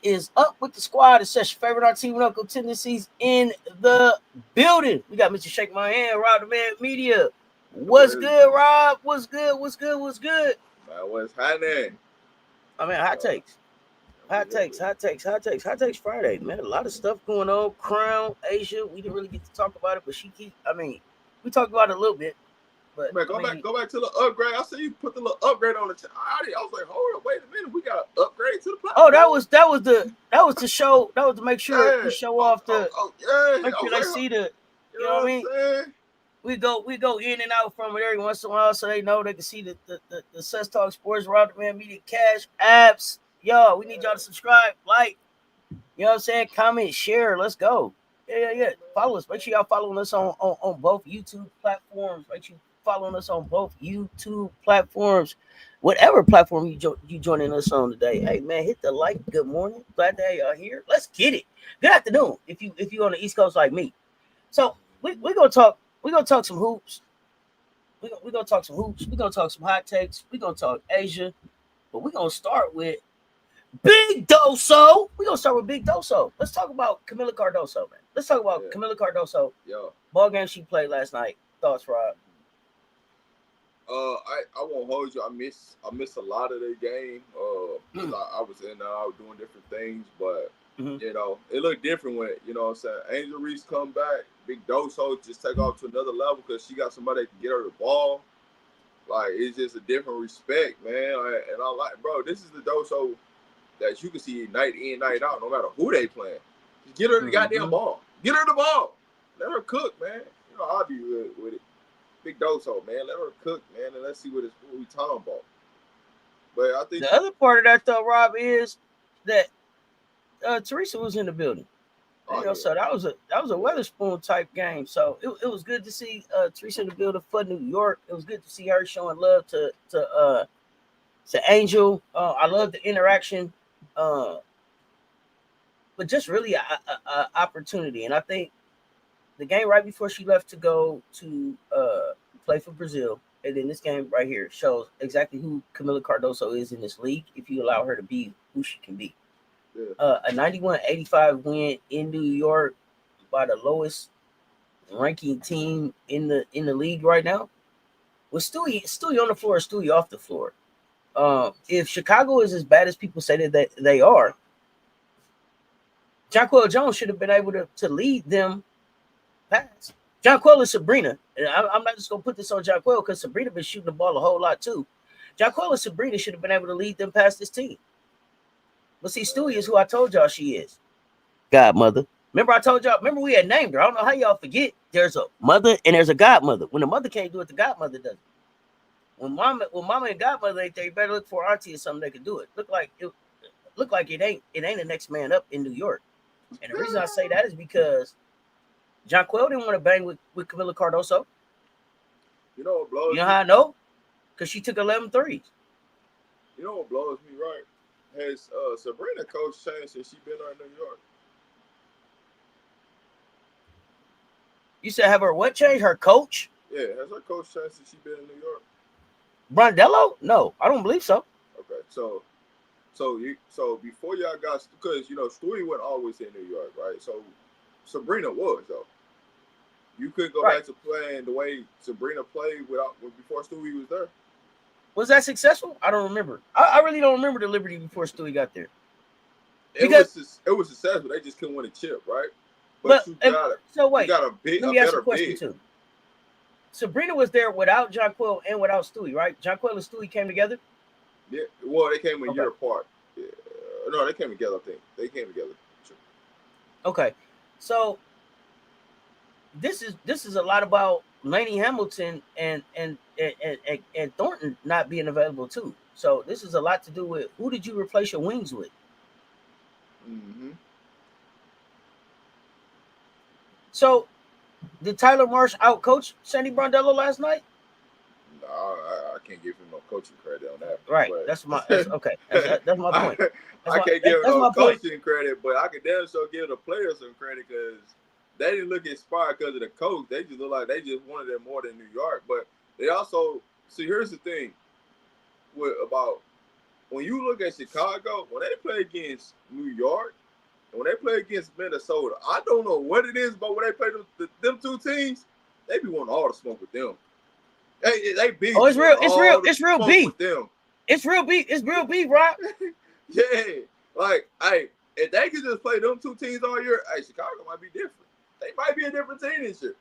is up with the squad? It's such favorite our team with Uncle Tendencies in the building. We got Mr. Shake My Hand, RobDaManMedia. What's good, Rob? What's good? What's good? What's good? What's happening? I mean, hot takes. Hot takes Friday, man. A lot of stuff going on. Crown, Asia. We didn't really get to talk about it, but we talked about it a little bit. But man, go back to the upgrade. I see you put the little upgrade on the I was like, hold up, wait a minute, we got an upgrade to the platform. Oh, that was the show. That was to make sure we show off make sure they see the. You know what I mean? We go in and out from it every once in a while, so they know they can see the CessTalksSports, RobDaManMedia Cash apps. Yo, we need y'all to subscribe, like, you know what I'm saying, comment, share. Let's go. Yeah. Follow us. Make sure y'all following us on both YouTube platforms. Make sure you following us on both YouTube platforms, whatever platform you joining us on today. Hey man, hit the like. Good morning. Glad that y'all here. Let's get it. Good afternoon. If you on the East Coast like me. So we're gonna talk. We're gonna talk some hoops. We're gonna talk some hoops. We're gonna talk some hot takes. We're gonna talk Asia. But we're gonna start with Big Doso. We're gonna start with Big Doso. Let's talk about Kamilla Cardoso, man. Let's talk about Kamilla Cardoso. Ball game she played last night. Thoughts, Rob? I won't hold you. I miss a lot of the game. I was in I was doing different things, but you know, it looked different when, you know what I'm saying, Angel Reese come back, Big Doso just take off to another level because she got somebody that can get her the ball. Like, it's just a different respect, man. And I like, bro, this is the Doso that you can see night in, night out, no matter who they playing. Just get her the goddamn ball. Get her the ball. Let her cook, man. You know, I'll be with it. Big Doso, man. Let her cook, man, and let's see what we talking about. But I think the other part of that, though, Rob, is that Teresa was in the building. So that was a Weatherspoon type game. So it was good to see Teresa in the building for New York. It was good to see her showing love to Angel. I love the interaction, but just really a opportunity. And I think the game right before she left to go to play for Brazil, and then this game right here shows exactly who Kamilla Cardoso is in this league. If you allow her to be who she can be. A 91-85 win in New York by the lowest ranking team in the league right now. With Stewie on the floor, Stewie off the floor. If Chicago is as bad as people say that they are, Jonquel Jones should have been able to lead them past. Jonquel and Sabrina, and I'm not just gonna put this on Jonquel because Sabrina been shooting the ball a whole lot too. Jonquel and Sabrina should have been able to lead them past this team. But see, Stewie is who I told y'all she is. Godmother. Remember I told y'all, we had named her. I don't know how y'all forget. There's a mother and there's a godmother. When the mother can't do it, the godmother does it. When mama and godmother ain't there, you better look for auntie or something that can do it. Look like it ain't the next man up in New York. And the reason I say that is because Jonquel didn't want to bang with Kamilla Cardoso. You know what blows me? You know how I know? Because she took 11 threes. You know what blows me, right? Has Sabrina coach changed since she been on New York? You said have her what change? Her coach? Yeah, has her coach changed since she been in New York? Brondello? No, I don't believe so. Okay, so before y'all got, because you know Stewie wasn't always in New York, right? So Sabrina was though. You could go back to playing the way Sabrina played before Stewie was there. Was that successful? I don't remember. I really don't remember the Liberty before Stewie got there. It was successful. They just couldn't win a chip, right? But you got a better big. Too. Sabrina was there without Jonquel and without Stewie, right? Jonquel and Stewie came together? Yeah. Well, they came a year apart. Yeah. No, they came together, I think. They came together. Sure. Okay. So this is a lot about Lainey Hamilton and Thornton not being available too. So this is a lot to do with who did you replace your wings with? Mm-hmm. So did Tyler Marsh outcoach Sandy Brondello last night? No, I can't give him no coaching credit on that. Right. That's my point. I can't give him no coaching credit, but I can damn sure give the players some credit because they didn't look inspired because of the coach. They just look like they just wanted it more than New York. But they also see. Here's the thing about when you look at Chicago, when they play against New York, and when they play against Minnesota, I don't know what it is, but when they play them two teams, they be wanting all the smoke with them. They beat. Oh, it's real beef with them. It's real beef, Rob. Yeah, like, if they could just play them two teams all year, Chicago might be different. They might be a different team this year,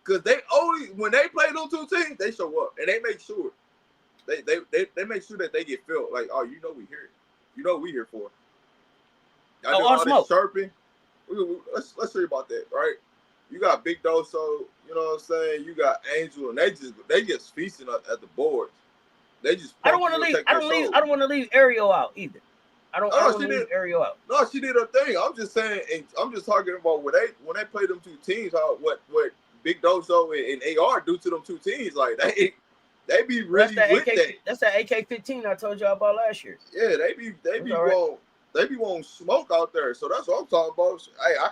because when they play them two teams, they show up and they make sure they make sure that they get felt like, oh, you know we here, you know we here for. Y'all do all this chirping. Let's hear about that, right? You got Big Doso, you know what I'm saying? You got Angel, and they just feasting at the boards. They just. I don't want to leave Ariel out either. I don't want to leave Ariel out. No, she did her thing. I'm just saying, and I'm just talking about when they play them two teams, what Big Doso and AR do to them two teams, like they be really That's that AK-15 I told y'all about last year. Yeah, they be wanting smoke out there. So that's what I'm talking about. I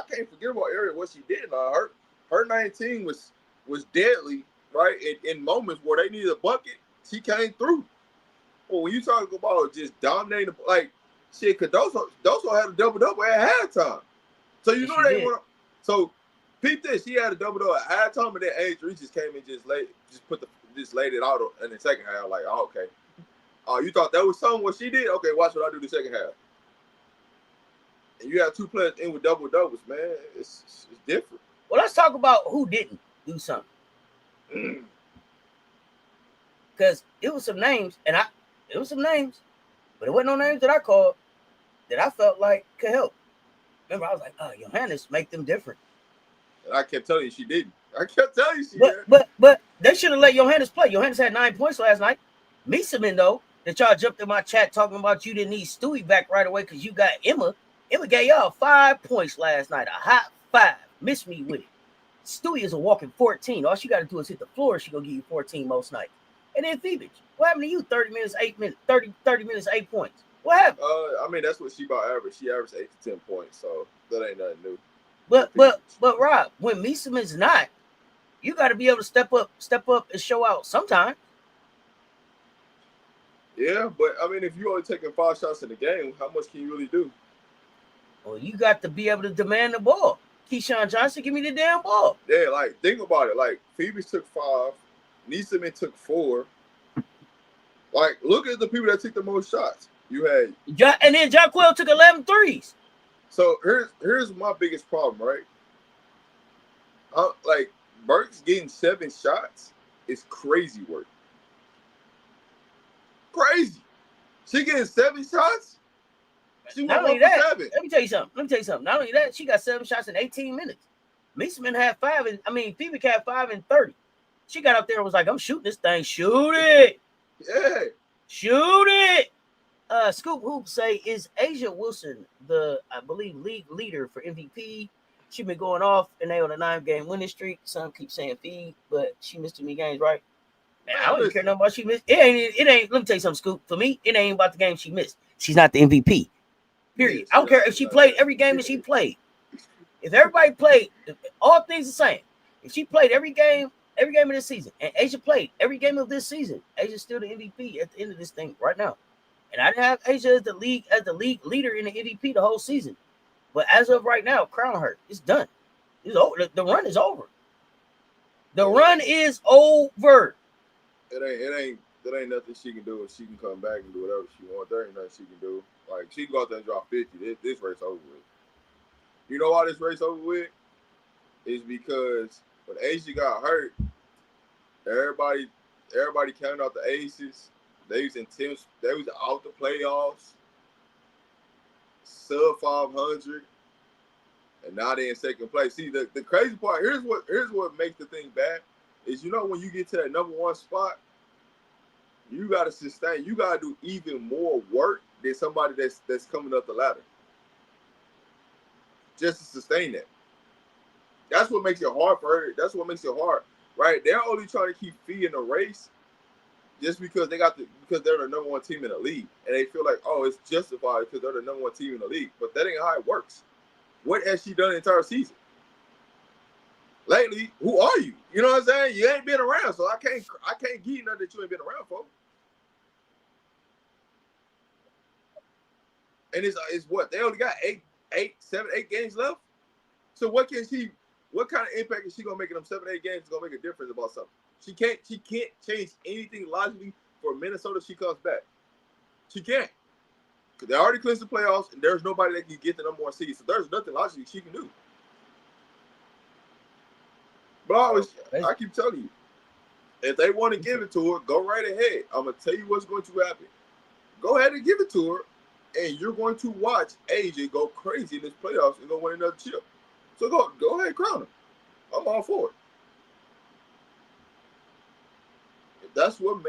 can't forget about Ariel, what she did. Her 19 was deadly, right? In moments where they needed a bucket, she came through. Well, when you talk about just dominating, like, shit, because Doso had a double-double at halftime. So you know they want to. So peep this, she had a double-double at halftime, and then A'ja just came and just laid it out in the second half. Like, oh, okay. Oh, you thought that was something what she did? Okay, watch what I do the second half. And you have two players in with double-doubles, man. It's different. Well, let's talk about who didn't do something. Because it was some names, but it wasn't no names that I called that I felt like could help. Remember, I was like, oh, Johannes make them different. And I kept telling you she didn't. But they should have let Johannes play. Johannes had 9 points last night. Mieseman, though, that y'all jumped in my chat talking about you didn't need Stewie back right away because you got Emma. Emma gave y'all 5 points last night. A hot 5. Miss me with it. Stewie is a walking 14. All she got to do is hit the floor. She going to give you 14 most nights. And then Phoebe, what happened to you? 30 minutes, 8 points. What happened? I mean, that's what she about average. She averaged 8 to 10 points, so that ain't nothing new. But Rob, when Mieseman's not, you got to be able to step up and show out sometime. Yeah, but I mean, if you only taking 5 shots in the game, how much can you really do? Well, you got to be able to demand the ball. Keyshawn Johnson, give me the damn ball. Yeah, like, think about it. Like, Phoebe took 5. Mieseman took 4. Like, look at the people that took the most shots. You had... And then Jaquel took 11 threes. So, here's my biggest problem, right? Like, Burks getting 7 shots is crazy work. Crazy. She getting 7 shots? She Not only that, 7. Let me tell you something. Not only that, she got 7 shots in 18 minutes. Mieseman had 5, Phoebe had 5 in 30. She got up there and was like, I'm shooting this thing. Shoot it. Yeah. Shoot it. Scoop Hoop say, is A'ja Wilson the, I believe, league leader for MVP? She been going off and they on a 9-game winning streak. Some keep saying feed, but she missed too many games, right? Man, I don't even care nothing about she missed. It ain't. Let me tell you something, Scoop. For me, it ain't about the game she missed. She's not the MVP. Period. I don't care if she played every game that she played. If everybody played, all things the same. If she played every game of this season, and A'ja played every game of this season, A'ja's still the MVP at the end of this thing right now. And I didn't have A'ja as the league leader in the MVP the whole season. But as of right now, crown her. It's done. It's over. The run is over. The run is over. It ain't nothing she can do. She can come back and do whatever she wants. There ain't nothing she can do. Like, she can go out there and drop 50. This race over with. You know why this race over with? Is because when A'ja got hurt, everybody counted out the aces. They was intense. They was out the playoffs, sub 500, and now they in second place. See, the crazy part, here's what makes the thing bad, is, you know, when you get to that number 1 spot, you gotta sustain. You gotta do even more work than somebody that's coming up the ladder, just to sustain that. That's what makes it hard for her. That's what makes it hard, right? They're only trying to keep feeding the race just because because they're the number 1 team in the league, and they feel like, oh, it's justified because they're the number 1 team in the league. But that ain't how it works. What has she done the entire season? Lately, who are you? You know what I'm saying? You ain't been around, so I can't give you nothing that you ain't been around for. And it's what they only got 8 games left. So what kind of impact is she gonna make in them 7, 8 games? Is gonna make a difference about something. She can't change anything logically for Minnesota. She comes back. She can't. Because they already clinched the playoffs, and there's nobody that can get the number 1 seed. So there's nothing logically she can do. But I keep telling you, if they want to give it to her, go right ahead. I'm gonna tell you what's going to happen. Go ahead and give it to her, and you're going to watch AJ go crazy in this playoffs and go win another chip. So go ahead and crown her. I'm all for it. If that's what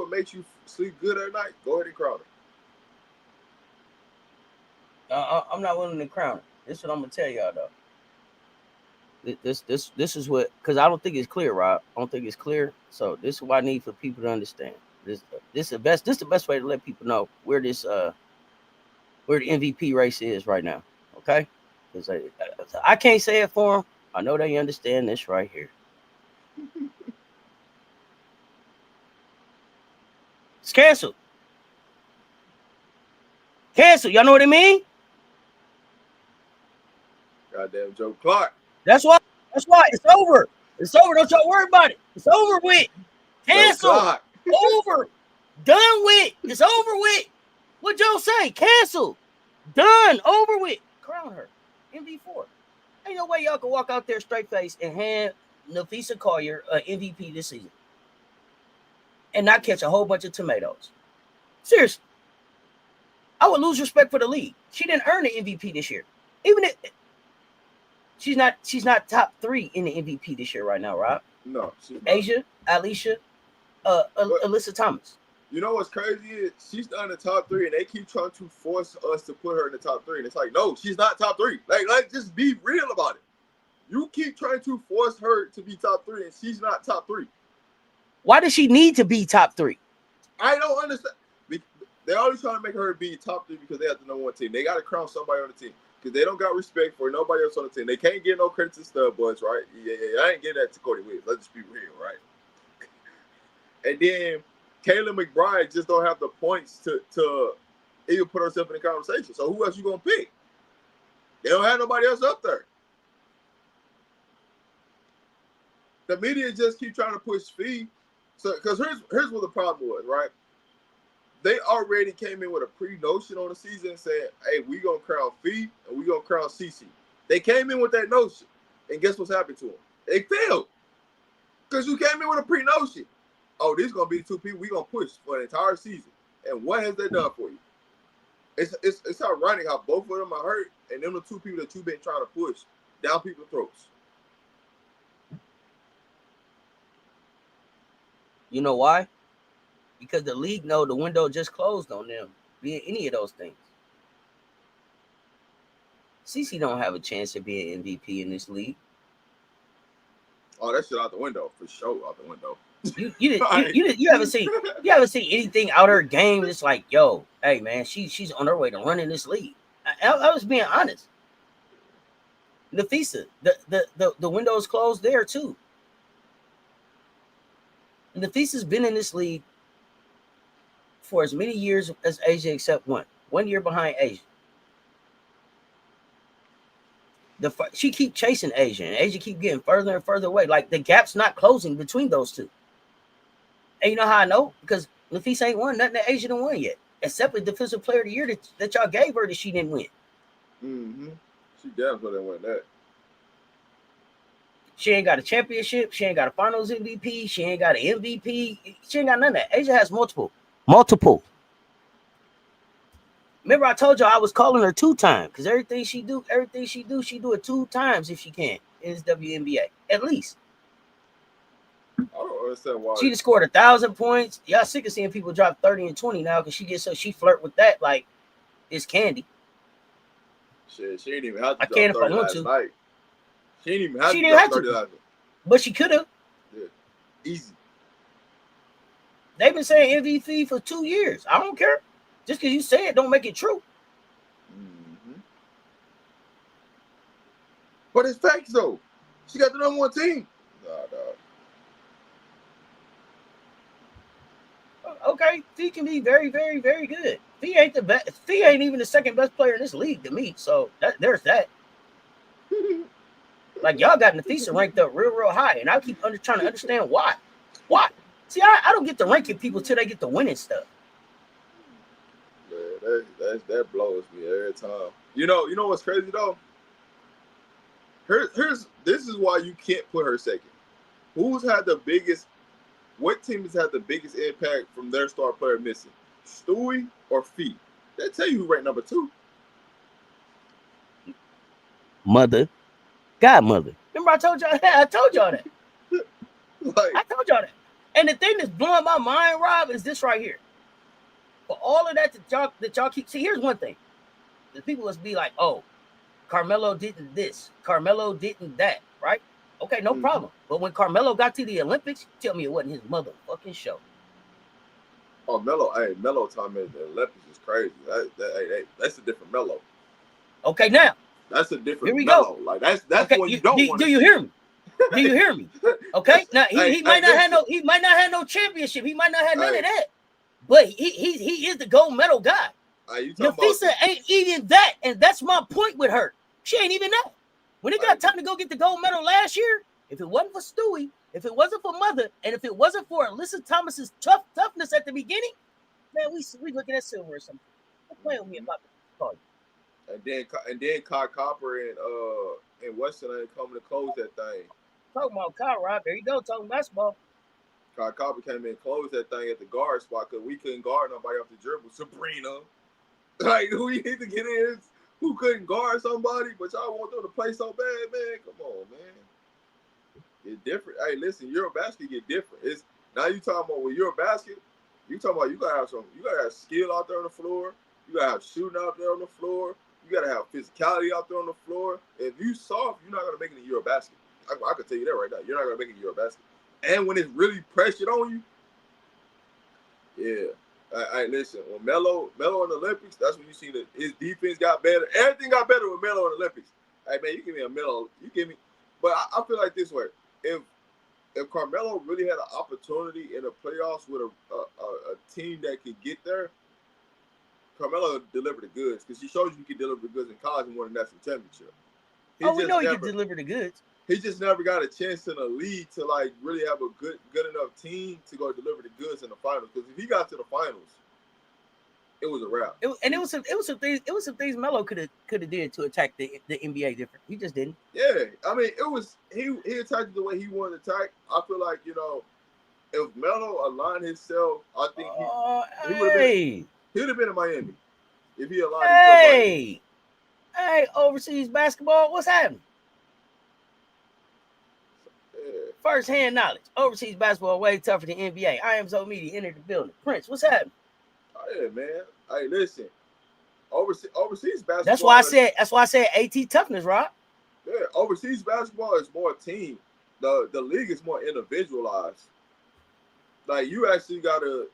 makes you sleep good at night, go ahead and crown her. I'm not willing to crown her. This is what I'm gonna tell y'all though. This is what, because I don't think it's clear, Rob. I don't think it's clear. So this is what I need for people to understand. This is the best way to let people know where the MVP race is right now. Okay, because I can't say it for them. I know they understand this right here. It's canceled. Cancel. Y'all know what I mean? Goddamn Joe Clark. That's why it's over. It's over. Don't y'all worry about it. It's over with. Cancel. Over. Done with. It's over with. What Joe say? Cancel. Done. Over with. Crown her. MVP4. Ain't no way y'all can walk out there straight face and hand Nafisa Collier an MVP this season and not catch a whole bunch of tomatoes. Seriously. I would lose respect for the league. She didn't earn the MVP this year. Even if she's not top 3 in the MVP this year right now, Rob. No, she's not. A'ja, Alicia, Alyssa Thomas. You know what's crazy is she's not in the top 3, and they keep trying to force us to put her in the top 3. And it's like, no, she's not top 3. Like, let's just be real about it. You keep trying to force her to be top 3, and she's not top 3. Why does she need to be top 3? I don't understand. They're always trying to make her be top 3 because they have the number 1 team. They got to crown somebody on the team because they don't got respect for nobody else on the team. They can't get no credit to stud buds, right? Yeah, I ain't getting that to Cody Williams. Let's just be real, right? And then Kayla McBride just don't have the points to even put herself in the conversation. So who else you gonna pick? They don't have nobody else up there. The media just keep trying to push Fee. So because here's what the problem was, right? They already came in with a pre-notion on the season and said, hey, we gonna crown Fee and we gonna crown Cece. They came in with that notion. And guess what's happened to them? They failed. Because you came in with a pre-notion. Oh, these gonna be the 2 people we gonna push for the entire season. And what has that done for you? It's ironic how both of them are hurt, and them the 2 people that you've been trying to push down people's throats. You know why? Because the league know the window just closed on them being any of those things. Cece don't have a chance of being MVP in this league. Oh, that shit out the window for sure. Out the window. You haven't seen anything out her game. It's like, yo, hey man, she's on her way to running this league. I was being honest. Nafisa, the window is closed there too. Nafisa's been in this league for as many years as A'ja, except 1 year behind A'ja. She keep chasing A'ja, and A'ja keep getting further and further away. Like the gap's not closing between those two. And you know how I know? Because Nafisa ain't won nothing that A'ja done won yet, except the Defensive Player of the Year that y'all gave her that she didn't win. Mm-hmm. She definitely didn't win that. She ain't got a championship. She ain't got a Finals MVP. She ain't got an MVP. She ain't got none of that. A'ja has multiple. Remember, I told you I was calling her 2 times because everything she do it 2 times if she can in this WNBA at least. I don't understand why. She just scored 1,000 points. Y'all sick of seeing people drop 30 and 20 now because she flirt with that like it's candy. Shit, she didn't even have to drop 30 last night. She didn't even have to drop 30 last night. But she could have. Yeah, easy. They've been saying MVP for 2 years. I don't care. Just because you say it don't make it true. Mm-hmm. But it's facts though. She got the number 1 team. Nah. Okay, Fee can be very, very, very good. Fee ain't the best. Fee ain't even the second best player in this league to me. So there's that. Like y'all got Nafisa ranked up real high, and I keep trying to understand why. Why? See, I don't get to ranking people till they get the winning stuff. Yeah, that blows me every time. You know what's crazy though? This is why you can't put her second. What team has had the biggest impact from their star player missing? Stewie or Fee? They tell you who ranked number 2. Godmother. Remember I told y'all that? I told y'all that. I told y'all that. And the thing that's blowing my mind, Rob, is this right here. For all of that y'all keep, see, here's one thing. The people must be like, oh, Carmelo didn't this, Carmelo didn't that, right? Okay, no problem. But when Carmelo got to the Olympics, tell me it wasn't his motherfucking show. Oh, Melo time in the Olympics is crazy. That's a different Melo. Okay, now that's a different here we Melo. Go. Like that's what you don't want. Do you hear me? Do you hear me? Okay, now he might not have no championship. He might not have none of that. But he is the gold medal guy. Nafisa ain't even that, and that's my point with her. She ain't even that. When it got time to go get the gold medal last year, if it wasn't for Stewie, if it wasn't for Mother, and if it wasn't for Alyssa Thomas's toughness at the beginning, man, we looking at silver or something. Don't play with me about the call you. And then Kai Copper and Weston ain't coming to close that thing. Talking about Kyle, Rob. There you go, talking basketball. Kai Copper came in and closed that thing at the guard spot because we couldn't guard nobody off the dribble. Sabrina. Like, who you need to get in? Who couldn't guard somebody, but y'all want them to play so bad, man? Come on, man. It's different. Hey, listen, Eurobasket get different. It's now you talking about with Eurobasket, you talking about you gotta have skill out there on the floor, you gotta have shooting out there on the floor, you gotta have physicality out there on the floor. If you soft, you're not gonna make it in Eurobasket. I can tell you that right now. You're not gonna make it in Eurobasket. And when it's really pressured on you, yeah. Hey, listen, when Melo in the Olympics, that's when you see that his defense got better. Everything got better with Melo in the Olympics. Hey, man, you give me a Melo. You give me. But I feel like this way. If Carmelo really had an opportunity in the playoffs with a team that could get there, Carmelo delivered the goods because he showed you he could deliver the goods in college and won a national championship. We know he could deliver the goods. He just never got a chance in the league to like really have a good enough team to go deliver the goods in the finals. Because if he got to the finals, it was a wrap. It was some things Melo could have did to attack the NBA different. He just didn't. Yeah, I mean, it was he attacked the way he wanted to attack. I feel like if Melo aligned himself, I think he would have been in Miami if he aligned himself. Hey, overseas basketball, what's happening? First-hand knowledge. Overseas basketball way tougher than NBA. I am so media entered the building. Prince, what's happening? Oh, yeah, man. Hey, listen. Overseas basketball. That's why I said AT toughness, Rob. Yeah, overseas basketball is more team. The league is more individualized. Like you actually gotta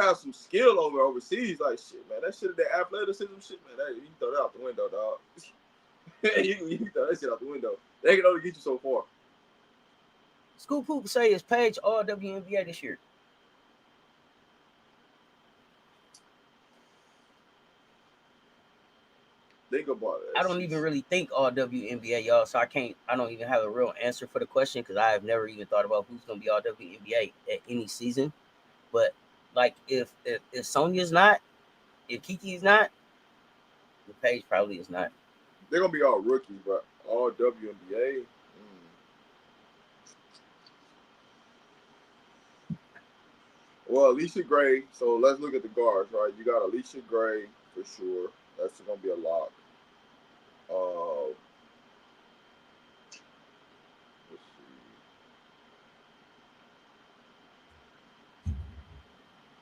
have some skill overseas. Like shit, man. That shit, that athleticism shit, man. You can throw that out the window, dog. you can throw that shit out the window. They can only get you so far. Scoop Hoop say is Paige All-WNBA this year. Think about it. I don't even really think All-WNBA, y'all. So I don't even have a real answer for the question because I have never even thought about who's gonna be All-WNBA at any season. But like if Sonya's not, if Kiki's not, the Paige probably is not. They're gonna be all rookies, but All-WNBA. Well, Alicia Gray. So let's look at the guards, right? You got Alicia Gray for sure. That's gonna be a lock. Let's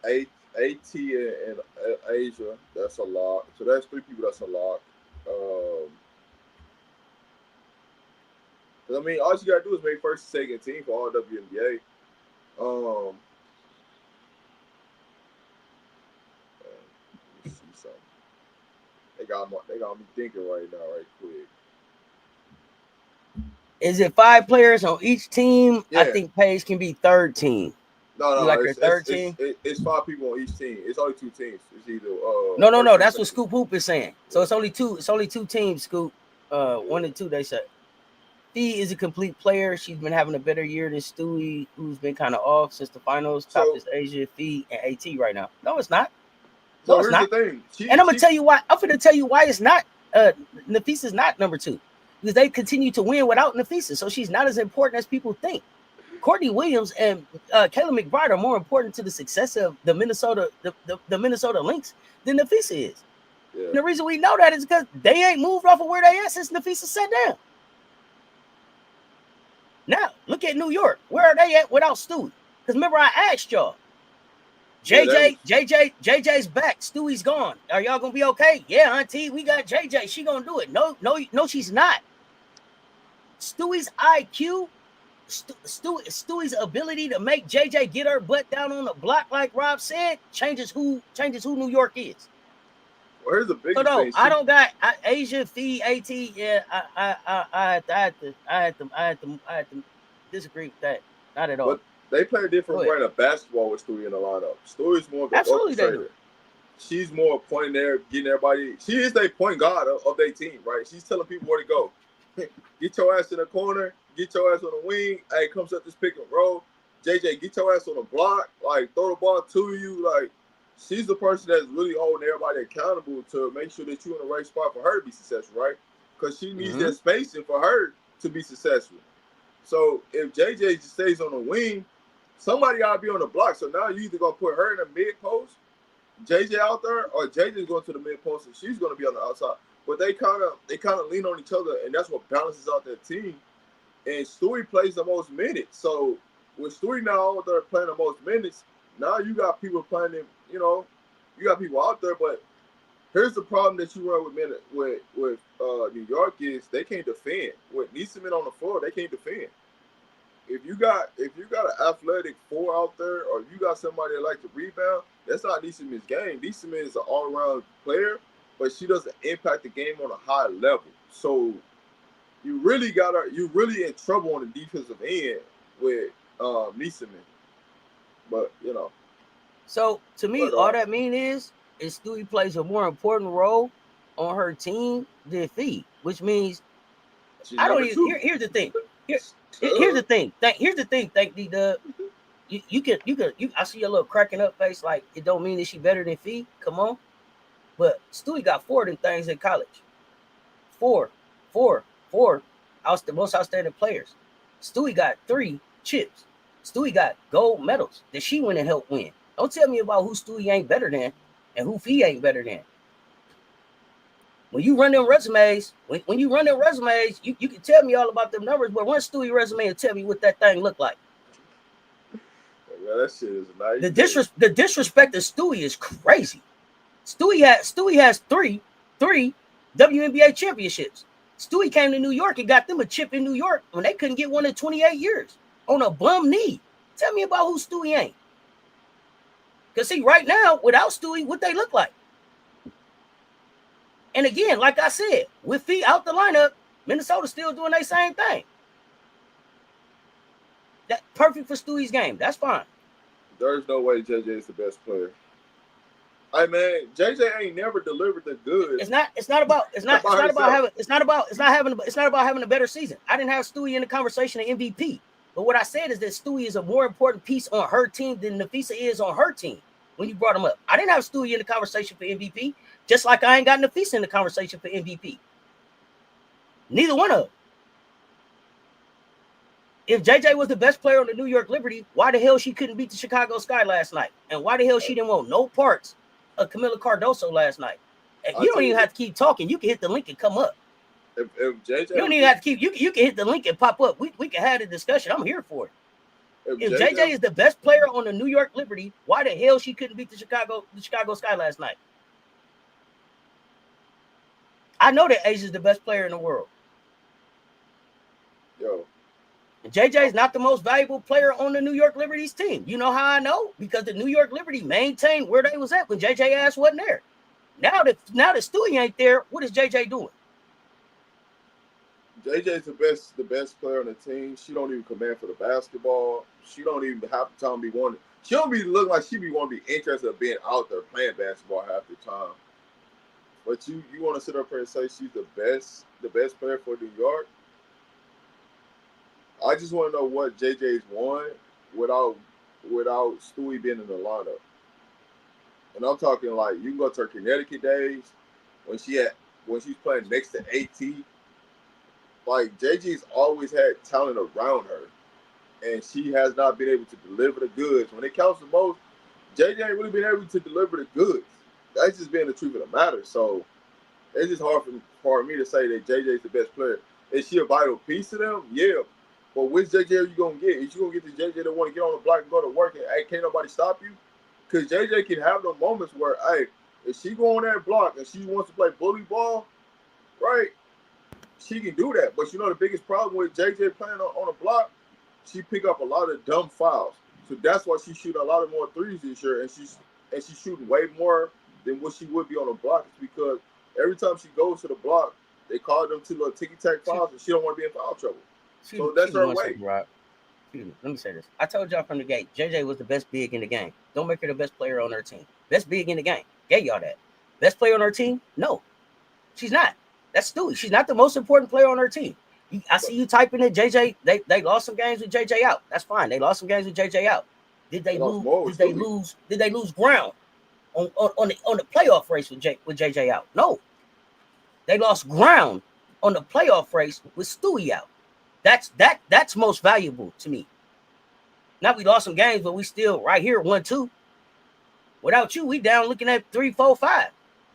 see. AT and A'ja. That's a lock. So that's 3 people. That's a lock. I mean, all you gotta do is make first and second team for All-WNBA. Let me see something. They got me thinking right now, right quick. Is it 5 players on each team? Yeah. I think Paige can be third team. No, like your third team? It's 5 people on each team. It's only 2 teams. It's either No. That's what Scoop Hoop is saying. So it's only 2. It's only 2 teams. Scoop, 1 and 2. They say. Fee is a complete player. She's been having a better year than Stewie, who's been kind of off since the finals. Top is A'ja, Fee, and AT right now. No, it's not. No, it's not. The thing. And I'm gonna tell you why. I'm gonna tell you why it's not. Nafisa's not number 2 because they continue to win without Nafisa, so she's not as important as people think. Courtney Williams and Kayla McBride are more important to the success of the Minnesota Lynx than Nafisa is. Yeah. And the reason we know that is because they ain't moved off of where they at since Nafisa sat down. Now, look at New York. Where are they at without Stewie? Because remember, I asked y'all. JJ's back. Stewie's gone. Are y'all gonna be okay? Yeah, auntie, we got JJ. She gonna do it. No, she's not. Stewie's IQ, Stewie's ability to make JJ get her butt down on the block, like Rob said, changes who New York is. Well, here's the biggest thing. I don't got A'ja, Fee, AT. Yeah, I had to disagree with that. Not at all. But they play a different brand of basketball with Stewie in the lineup. Stewie's more of an orchestrator. She's more pointing there, getting everybody. She is the point guard of their team, right? She's telling people where to go. Get your ass in the corner. Get your ass on the wing. Hey, comes up this pick and roll. JJ, get your ass on the block. Like, throw the ball to you. Like, she's the person that's really holding everybody accountable to make sure that you're in the right spot for her to be successful, right? Because she needs that spacing for her to be successful. So if JJ just stays on the wing, somebody got to be on the block. So now you either going to put her in the mid post, JJ out there, or JJ's going to the mid post and she's going to be on the outside. But they kind of lean on each other, and that's what balances out that team. And Stewie plays the most minutes. So with Stewie now out there playing the most minutes, now you got people playing them, you got people out there. But here's the problem that you run with New York is they can't defend. With Neesman on the floor, they can't defend. If you got an athletic 4 out there, or if you got somebody that like to rebound, that's not Neesman's game. Neesman is an all-around player, but she doesn't impact the game on a high level. So you're really in trouble on the defensive end with Neesman. But So to me, all that means is Stewie plays a more important role on her team than Fee, which means I don't even. Here's the thing. Here's the thing. Here's the thing. Thank D-Dub. You can. I see your little cracking up face. Like, it don't mean that she better than Fee. Come on. But Stewie got 4 of them things in college. 4. The most outstanding players. Stewie got 3 chips. Stewie got gold medals that she went and helped win. Don't tell me about who Stewie ain't better than and who Fee ain't better than. When you run them resumes, you can tell me all about them numbers, but run Stewie resume and tell me what that thing looked like. Yeah, that shit is nice. The disrespect of Stewie is crazy. Stewie has three WNBA championships. Stewie came to New York and got them a chip in New York when they couldn't get one in 28 years on a bum knee. Tell me about who Stewie ain't. Because see, right now, without Stewie, what they look like. And again, like I said, with Fee out the lineup, Minnesota's still doing their same thing. That's perfect for Stewie's game. That's fine. There's no way JJ is the best player. Hey man, JJ ain't never delivered the goods. It's not about having a better season. I didn't have Stewie in the conversation of MVP. But what I said is that Stewie is a more important piece on her team than Nafisa is on her team when you brought him up. I didn't have Stewie in the conversation for MVP, just like I ain't got Nafisa in the conversation for MVP. Neither one of them. If JJ was the best player on the New York Liberty, why the hell she couldn't beat the Chicago Sky last night? And why the hell she didn't want no parts of Camila Cardoso last night? And you don't even have to keep talking. You can hit the link and come up. If JJ, you don't even have to keep. You can hit the link and pop up. We can have a discussion. I'm here for it. If JJ is the best player on the New York Liberty, why the hell she couldn't beat the Chicago Sky last night? I know that A'ja is the best player in the world. Yo. JJ is not the most valuable player on the New York Liberty's team. You know how I know? Because the New York Liberty maintained where they was at when JJ ass wasn't there. Now that Stewie ain't there, what is JJ doing? JJ's the best player on the team. She don't even command for the basketball. She don't even half the time be wanting. She don't be looking like she be want to be interested in being out there playing basketball half the time. But you want to sit up here and say she's the best player for New York? I just want to know what JJ's won without Stewie being in the lineup. And I'm talking like you can go to her Connecticut days when she's playing next to AT. Like JJ's always had talent around her, and she has not been able to deliver the goods. When it counts the most, JJ ain't really been able to deliver the goods. That's just being the truth of the matter. So it's just hard for me to say that JJ's the best player. Is she a vital piece to them? Yeah. But which JJ are you going to get? Is you going to get the JJ that want to get on the block and go to work and, hey, can't nobody stop you? Because JJ can have those moments where, hey, if she go on that block and she wants to play bully ball, right, she can do that. But you know the biggest problem with JJ playing on a block, she pick up a lot of dumb fouls. So that's why she's shooting a lot of more threes this year, and she's shooting way more than what she would be on a block. It's because every time she goes to the block, they call them 2 little ticky-tack fouls, and she don't want to be in foul trouble. So that's her way. Let me say this. I told y'all from the gate, JJ was the best big in the game. Don't make her the best player on her team. Best big in the game. Gave y'all that. Best player on her team? No. She's not. That's Stewie. She's not the most important player on her team. I see you typing in JJ. They lost some games with JJ out. That's fine. They lost some games with JJ out. Did they lose? Did they lose ground on the playoff race with JJ out? No. They lost ground on the playoff race with Stewie out. That's most valuable to me. Now we lost some games, but we still right here 1-2. Without you, we down looking at 3, 4, 5.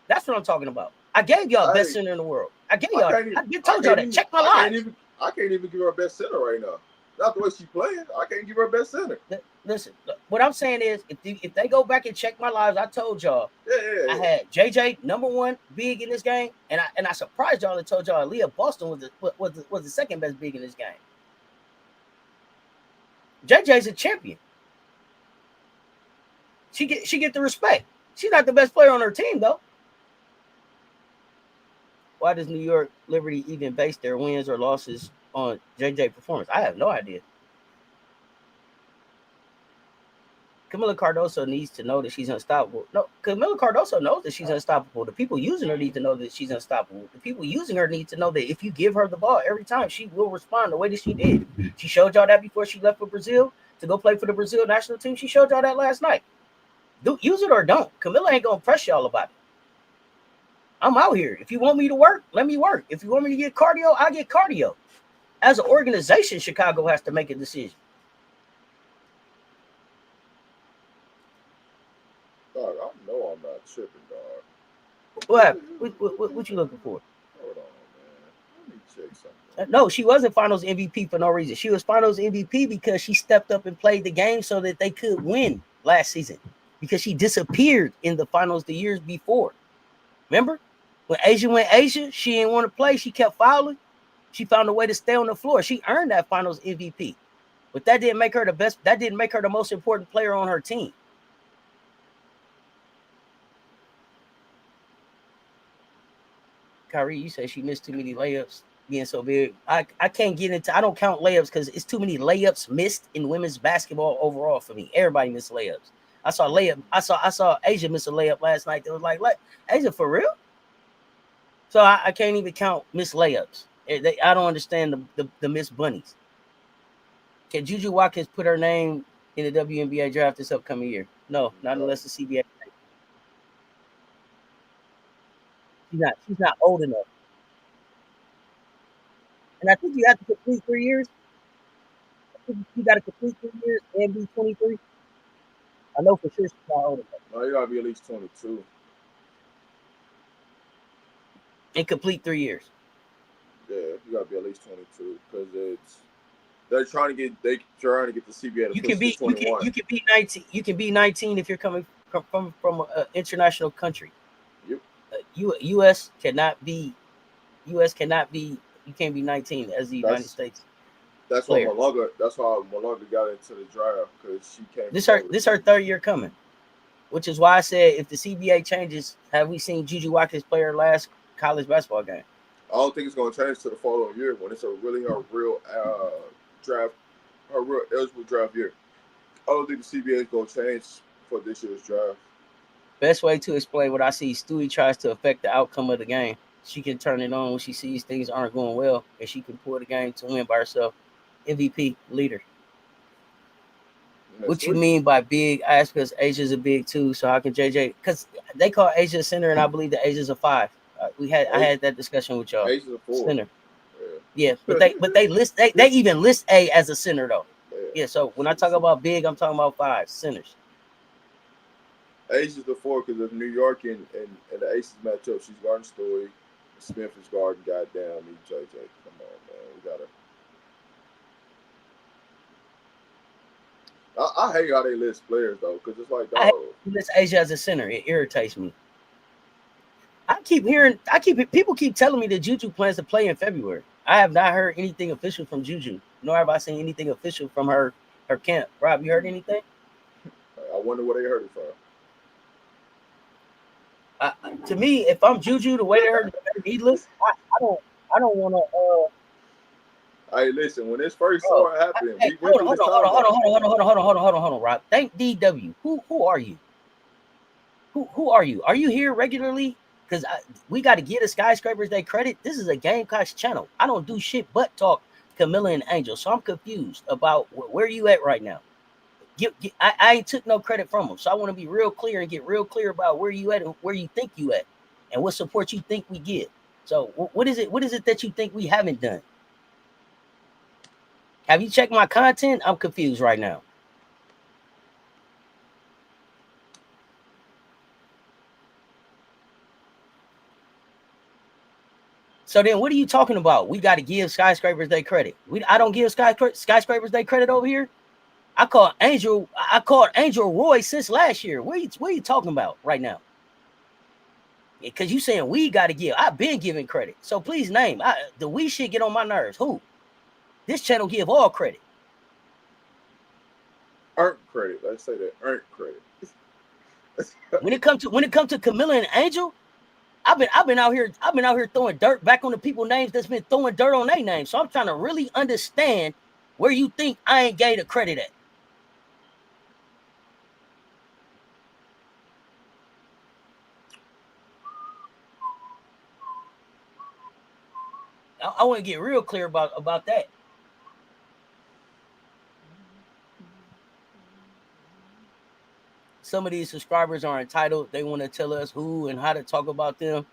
That's what I'm talking about. I gave y'all best center in the world. I gave y'all. I told y'all that. Check my lives. I can't even give her best center right now. Not the way she's playing. I can't give her best center. Listen, what I'm saying is, if they go back and check my lives, I told y'all. I had JJ #1 big in this game, and I surprised y'all and told y'all Leah Boston was the second best big in this game. JJ's a champion. She get the respect. She's not the best player on her team though. Why does New York Liberty even base their wins or losses on JJ performance? I have no idea. Camila Cardoso needs to know that she's unstoppable. No, Camila Cardoso knows that she's unstoppable. The people using her need to know that she's unstoppable. The people using her need to know that if you give her the ball every time, she will respond the way that she did. She showed y'all that before she left for Brazil to go play for the Brazil national team. She showed y'all that last night. Use it or don't. Camila ain't going to press y'all about it. I'm out here. If you want me to work, let me work. If you want me to get cardio, I get cardio. As an organization, Chicago has to make a decision. Dog, I know I'm not tripping, dog. What happened? What you looking for? Hold on, man. Let me check something. No, she wasn't Finals MVP for no reason. She was Finals MVP because she stepped up and played the game so that they could win last season. Because she disappeared in the finals the years before. Remember? When A'ja went A'ja, she didn't want to play. She kept fouling. She found a way to stay on the floor. She earned that Finals MVP. But that didn't make her the best. That didn't make her the most important player on her team. Kyrie, you said she missed too many layups being so big. I can't get into. I don't count layups because it's too many layups missed in women's basketball overall for me. Everybody missed layups. I saw A'ja miss a layup last night. That was like A'ja for real. So I can't even count missed layups. I don't understand the missed bunnies. Can Juju Watkins put her name in the WNBA draft this upcoming year? No, not unless the CBA. She's not old enough. And I think you have to complete 3 years. I think you got to complete 3 years and be 23. I know for sure she's not old enough. No, you got to be at least 22. And complete 3 years. Yeah, you got to be at least 22 because they're trying to get the CBA to push to 21. You can be 19. You can be 19 if you're coming from an international country. Yep. U.S. cannot be. You can't be 19 as the United States. That's why Malaga. That's how Malaga got into the draft because she came. This her third year coming, which is why I said if the CBA changes, have we seen Juju Watkins play her last college basketball game? I don't think it's going to change to the following year when it's really her real draft, her real eligible draft year. I don't think the CBA is going to change for this year's draft. Best way to explain what I see, Stewie tries to affect the outcome of the game. She can turn it on when she sees things aren't going well, and she can pull the game to win by herself. MVP, leader. What you mean by big? I ask because A'ja's a big too. So how can JJ? Because they call A'ja a center, and I believe that A'ja's a 5. I had that discussion with y'all. A'ja's a 4. Center. Yeah, but they even list A as a center though. Yeah. So when I talk about big, I'm talking about 5 centers. A'ja's the 4 because if New York and the Aces match up, she's guarding Story. Smith is guarding goddamn JJ. Come on, man, we gotta. I hate how they list players though, because it's like, dog. List A'ja as a center. It irritates me. People keep telling me that Juju plans to play in February. I have not heard anything official from Juju, nor have I seen anything official from her camp. Rob, you heard anything? I wonder where they heard it from. To me, if I'm Juju, the way he looks, I don't want to. Hey, listen, when this first started happening, we went through this time. Hold on, Rob. Thank DW. Who are you? Who are you? Are you here regularly? Because we got to give the skyscrapers their credit. This is a Gamecocks channel. I don't do shit but talk Camilla and Angel. So I'm confused about where you at right now. I ain't took no credit from them. So I want to be real clear and get real clear about where you at and where you think you at and what support you think we get. So what is it that you think we haven't done? Have you checked my content? I'm confused right now. So then what are you talking about? We got to give skyscrapers their credit. I don't give skyscrapers their credit over here. I called Angel Roy since last year. What are you talking about right now? Because you saying we got to give. I've been giving credit. So please name. The we shit get on my nerves. Who? This channel give all credit. Earned credit. Let's say that. Earned credit. When it comes to Camilla and Angel, I've been out here throwing dirt back on the people names that's been throwing dirt on their names. So I'm trying to really understand where you think I ain't gave the credit at. I want to get real clear about that. Some of these subscribers are entitled. They want to tell us who and how to talk about them.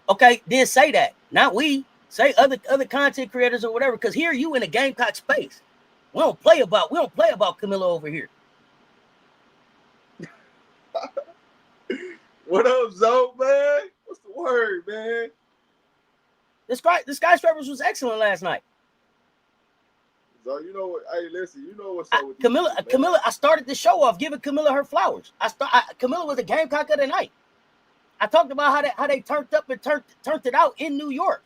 Okay, then say that. Not we. Say other content creators or whatever. Because here you in a Gamecock space. We don't play about Camilla over here. What up, Zoe, man? What's the word, man? The skyscrapers was excellent last night. So you know what? Hey, listen, you know what's up with Camilla. I started the show off giving Camilla her flowers. Camilla was a Gamecock of the night. I talked about how they turned up and turned it out in New York,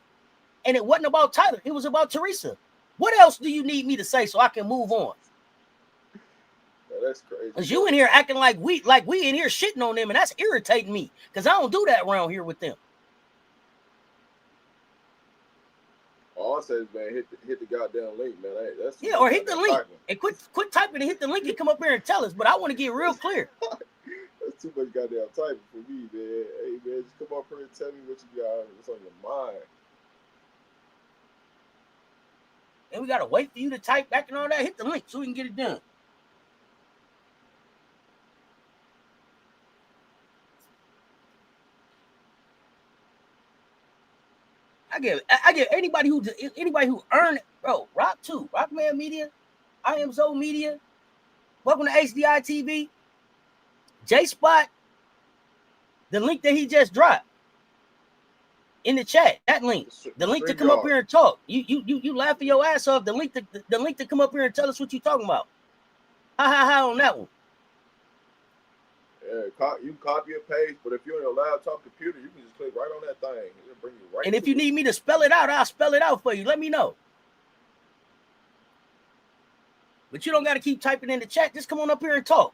and it wasn't about Tyler. It was about Teresa. What else do you need me to say so I can move on? That's crazy. Cause you in here acting like we in here shitting on them, and that's irritating me. Cause I don't do that around here with them. All I say is, man, hit the goddamn link, man. That's or hit the link and quit typing and hit the link and come up here and tell us. But I want to get real clear. That's too much goddamn typing for me, man. Hey, man, just come up here and tell me what you got, what's on your mind. And we gotta wait for you to type back and all that. Hit the link so we can get it done. I give anybody who earned it, bro. RobMan I Am Zoe Media. Welcome to HDI TV. J Spot. The link that he just dropped in the chat. That link. The link to come up here and talk. You laughing your ass off. The link to come up here and tell us what you talking about. Ha on that one. Yeah, you can copy a page, but if you're on your laptop computer, you can just click right on that thing. It'll bring you right. And if you need me to spell it out, I'll spell it out for you. Let me know. But you don't got to keep typing in the chat. Just come on up here and talk,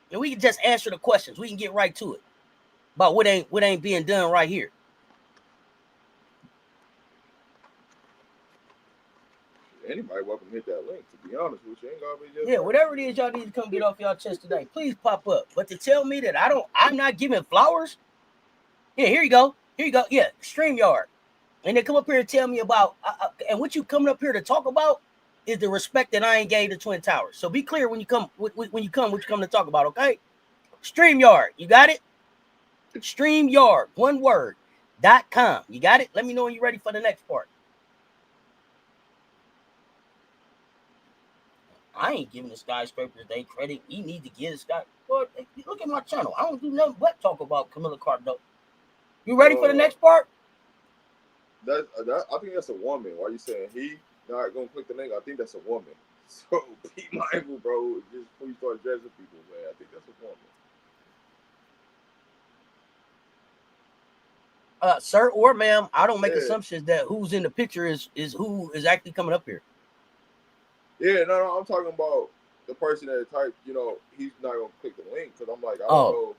and we can just answer the questions. We can get right to it about what ain't being done right here. anybody welcome to hit that link. To be honest with you, ain't gonna be just yeah, whatever it is y'all need to come get off y'all chest today, please pop up. But to tell me that I'm not giving flowers. Yeah, here you go. Yeah, StreamYard. And they come up here and tell me about, and what you coming up here to talk about is the respect that I ain't gave the Twin Towers. So be clear when you come, what you come to talk about, okay? StreamYard, you got it? StreamYard, one word, .com. You got it? Let me know when you're ready for the next part. I ain't giving the skyscrapers they credit. We need to give the sky. Boy, look at my channel. I don't do nothing but talk about Camilla Cardo. You ready for the next part? I think that's a woman. Why are you saying he not gonna click the link? I think that's a woman. So be mindful, bro. Just before you start judging people, man. I think that's a woman. Sir or ma'am, I don't make assumptions that who's in the picture is who is actually coming up here. Yeah, no, I'm talking about the person that typed, he's not gonna click the link because I'm like, I don't know.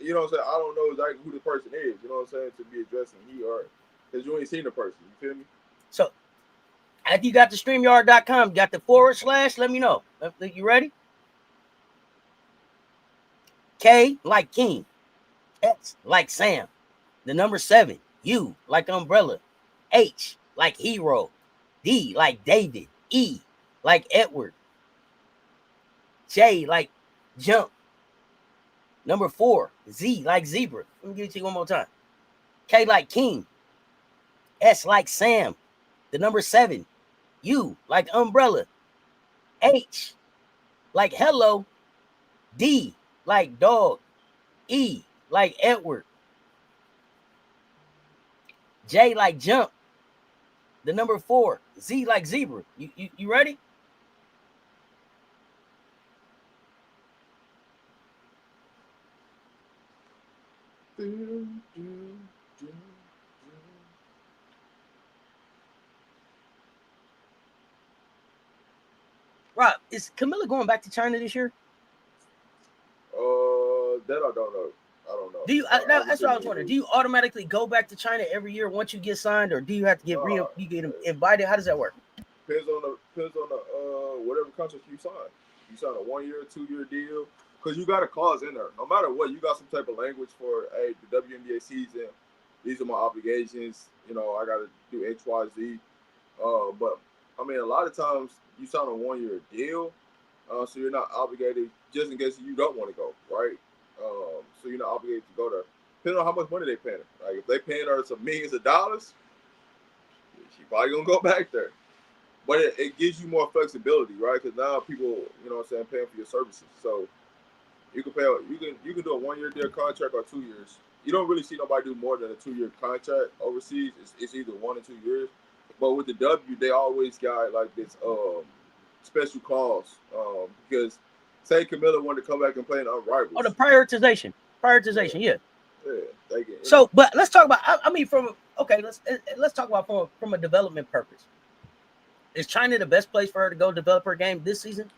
You know what I'm saying? I don't know exactly who the person is, you know what I'm saying, to be addressing he or because you ain't seen the person, you feel me? So after you got the StreamYard.com, you got the / let me know. You ready? K like King, S like Sam, the number 7, U like umbrella, H like hero, D like David, E like Edward, J like jump, number 4, Z like zebra. Let me give it to you one more time. K like King, S like Sam, the number 7, U like umbrella, H like hello, D like dog, E like Edward, J like jump, the number 4, Z like zebra. You ready? Rob, is Camilla going back to China this year? That I don't know. I don't know. Do you? That's what I was wondering. Do you automatically go back to China every year once you get signed, or do you have to get you get invited? How does that work? Depends on the whatever contract you sign. You sign a 1-year, 2-year deal because you got a clause in there. No matter what, you got some type of language for the WNBA season. These are my obligations. I got to do X, Y, Z. But I mean, a lot of times you sign a 1-year deal, so you're not obligated just in case you don't want to go, right? So you're not obligated to go there. Depending on how much money they paying her. Like if they paying her some millions of dollars, she probably gonna go back there. But it gives you more flexibility, right? Because now people, paying for your services. So you can pay. You can do a 1-year deal contract or 2 years. You don't really see nobody do more than a 2-year contract overseas. It's either 1 or 2 years. But with the W, they always got like this special clause because say Camilla wanted to come back and play in Unrivals. Oh, the prioritization, yeah. Yeah. So, but let's talk about. I mean, let's talk about from a development purpose. Is China the best place for her to go develop her game this season,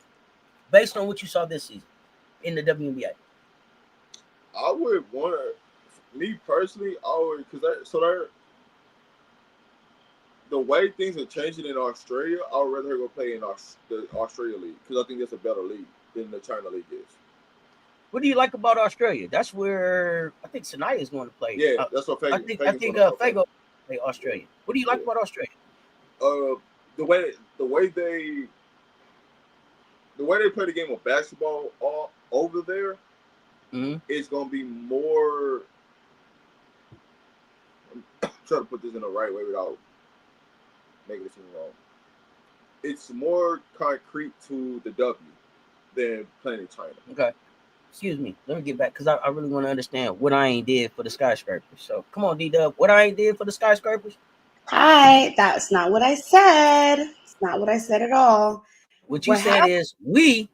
based on what you saw this season in the WNBA? I would want to, me personally, the way things are changing in Australia, I would rather her go play in the Australia League because I think that's a better league than the China League is. What do you like about Australia? That's where I think Sanaya is going to play. Yeah, that's what Fago. I think Fago play Australia. What do you like about Australia? The way they play the game of basketball all over there, it's gonna be more. I'm trying to put this in the right way without making it seem wrong. It's more concrete to the W than playing in China. Okay. Excuse me. Let me get back because I really want to understand what I ain't did for the skyscrapers. So come on, D-Dub. What I ain't did for the skyscrapers? Hi, that's not what I said. It's not what I said at all. What you said is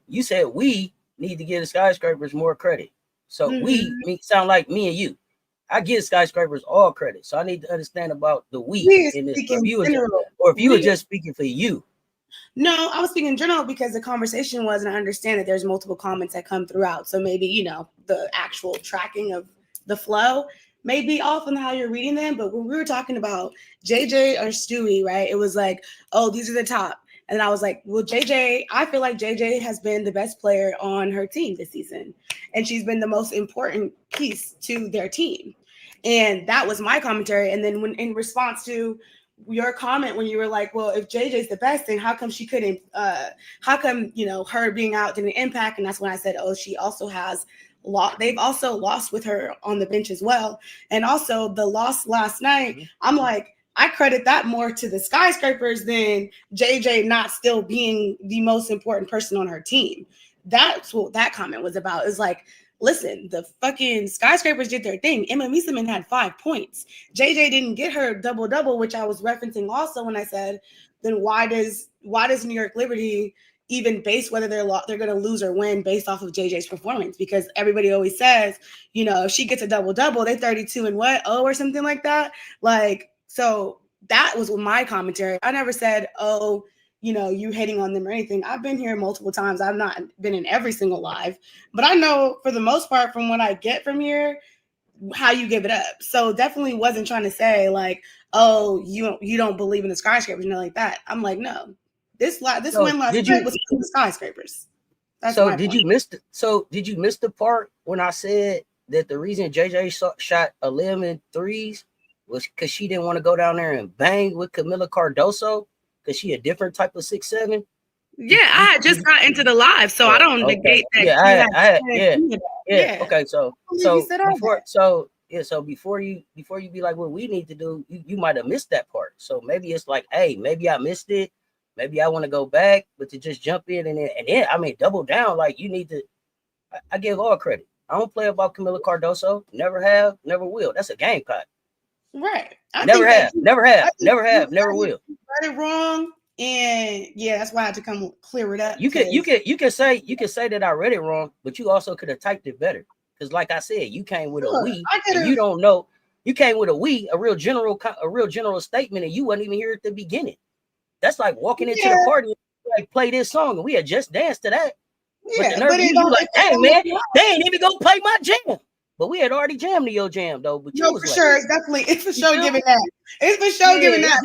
you said we need to give the skyscrapers more credit. So we sound like me and you. I give skyscrapers all credit. So I need to understand about the we in this. If you were just speaking for you. No, I was speaking in general because the conversation was, and I understand that there's multiple comments that come throughout. So maybe, the actual tracking of the flow may be off on how you're reading them. But when we were talking about JJ or Stewie, right, it was like, oh, these are the top. And I was like, well, I feel like JJ has been the best player on her team this season. And she's been the most important piece to their team. And that was my commentary. And then when in response to your comment, when you were like, well, if JJ's the best, then how come she couldn't, how come, her being out didn't impact? And that's when I said, oh, she also has they've also lost with her on the bench as well. And also the loss last night, I'm like, I credit that more to the Skyscrapers than JJ not still being the most important person on her team. That's what that comment was about. Is like, listen, the fucking Skyscrapers did their thing. Emma Meesseman had 5 points. JJ didn't get her double-double, which I was referencing also when I said, then why does New York Liberty even base whether they're going to lose or win based off of JJ's performance? Because everybody always says, if she gets a double-double, they 32 and or something like that. Like, so that was my commentary. I never said, oh, you hating on them or anything. I've been here multiple times. I've not been in every single live, but I know for the most part from what I get from here, how you give it up. So definitely wasn't trying to say like, oh, you don't believe in the Skyscrapers, like that. I'm like, no, this win last night was the Skyscrapers. That's so did you miss the part when I said that the reason JJ shot 11 threes was because she didn't want to go down there and bang with Camila Cardoso because she a different type of 6'7"? Yeah, I had just got into the live, so I don't negate that. Yeah. Okay, so before you be like, what we need to do, you might have missed that part. So maybe it's like, hey, maybe I missed it. Maybe I want to go back, but to just jump in and then I mean double down. Like you need to. I give all credit. I don't play about Camila Cardoso. Never have, never will. That's a Gamecock. Right. Never will. You got it wrong, and that's why I had to come clear it up. You can say that I read it wrong, but you also could have typed it better. Because, like I said, you came with a we, and you don't know. You came with a real general statement, and you wasn't even here at the beginning. That's like walking into the party and like play this song, and we had just danced to that. Yeah, but the nerve you like, dang man, they ain't even gonna play my jam. But we had already jammed to your jam though. But for sure, it's for sure giving that. It's for sure giving that.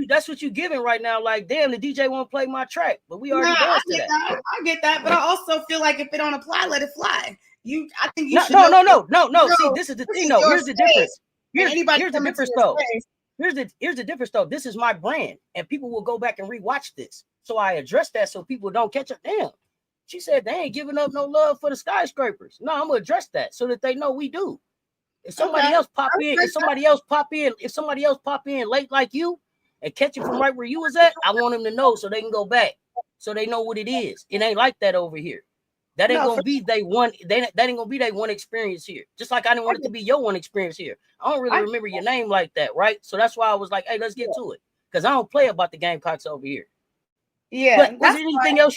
That's what you giving right now. Like, damn, the DJ won't play my track, but we already danced to that. I get that, but I also feel like if it don't apply, let it fly. I think you should. No. See, this is the thing though. Here's the difference. Here's the difference though. Here's the difference though. This is my brand, and people will go back and rewatch this. So I address that so people don't catch up. Damn. She said they ain't giving up no love for the Skyscrapers. No, I'm gonna address that so that they know we do. If somebody else pop in late like you and catch it from right where you was at, I want them to know so they can go back, so they know what it is. It ain't like that over here. That ain't gonna be they one. That ain't gonna be their one experience here. Just like I didn't want it to be your one experience here. I don't really remember your name like that, right? So that's why I was like, hey, let's get to it, because I don't play about the Gamecocks over here. Yeah. But was there anything else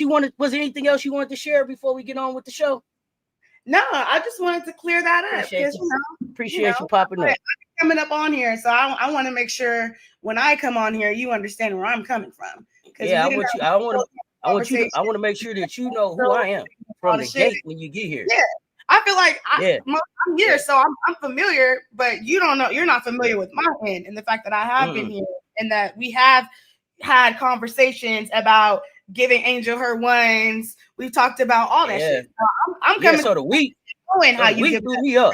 you wanted to share before we get on with the show? No, I just wanted to clear that up. Appreciate you popping up. I'm coming up on here, so I want to make sure when I come on here, you understand where I'm coming from. Yeah, I want to make sure that you know who I am from the gate when you get here. Yeah, I feel like I'm here, so I'm familiar, but you don't know. You're not familiar with my end and the fact that I have been here and that we have had conversations about giving Angel her ones. We've talked about all that shit. So I'm coming. So the week threw me up.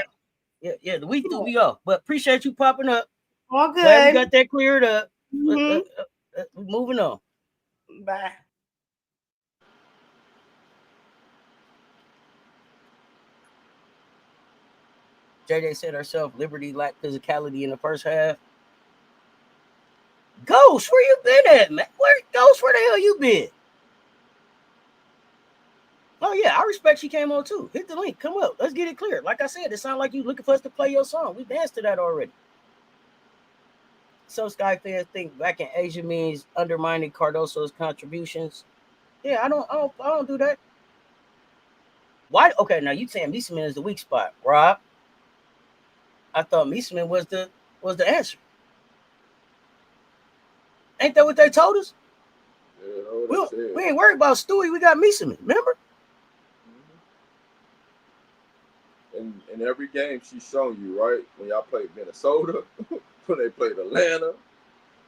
Yeah, the week threw me up. But appreciate you popping up. All good. Glad we got that cleared up. Moving on. Bye. JJ said herself, Liberty lacked physicality in the first half. Ghost, where you been at, man? Where the hell you been? Oh yeah, I respect she came on too. Hit the link, come up. Let's get it clear. Like I said, it sounds like you looking for us to play your song. We danced to that already. So Sky fans think back in Asia means undermining Cardoso's contributions. Yeah, I don't do that. Why? Okay, now you saying Meesseman is the weak spot, Rob? I thought Meesseman was the answer. Ain't that what they told us? Yeah, we ain't worried about Stewie. We got Meesseman, remember? In every game she's shown you, right? When y'all played Minnesota, when they played Atlanta,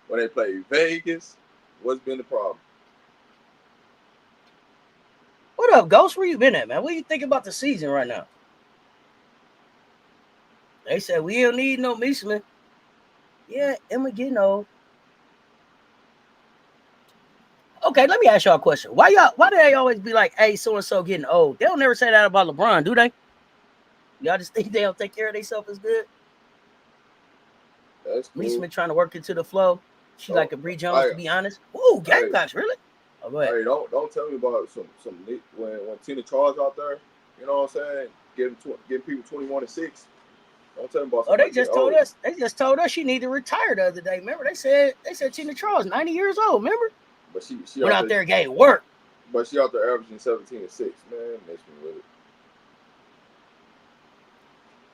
when they played Vegas, what's been the problem? What up, Ghost? Where you been at, man? What do you think about the season right now? They said we don't need no Meesman. Yeah, Emma getting old. Okay, let me ask y'all a question. Why do they always be like, hey, so-and-so getting old? They don't never say that about LeBron, do they? Y'all just think they don't take care of themselves as good? That's cool. Meesman trying to work into the flow. She like a Bree Jones, to be honest. Ooh, Gamecocks, really? Oh, go ahead. Hey, don't tell me about some when Tina Charles out there, you know what I'm saying, giving people 21-6. Don't tell me about. Oh, they just told us. They just told us she needed to retire the other day. Remember, they said Tina Charles 90 years old. Remember? But she went out there getting work. But she out there averaging 17-6. Man, makes me with it.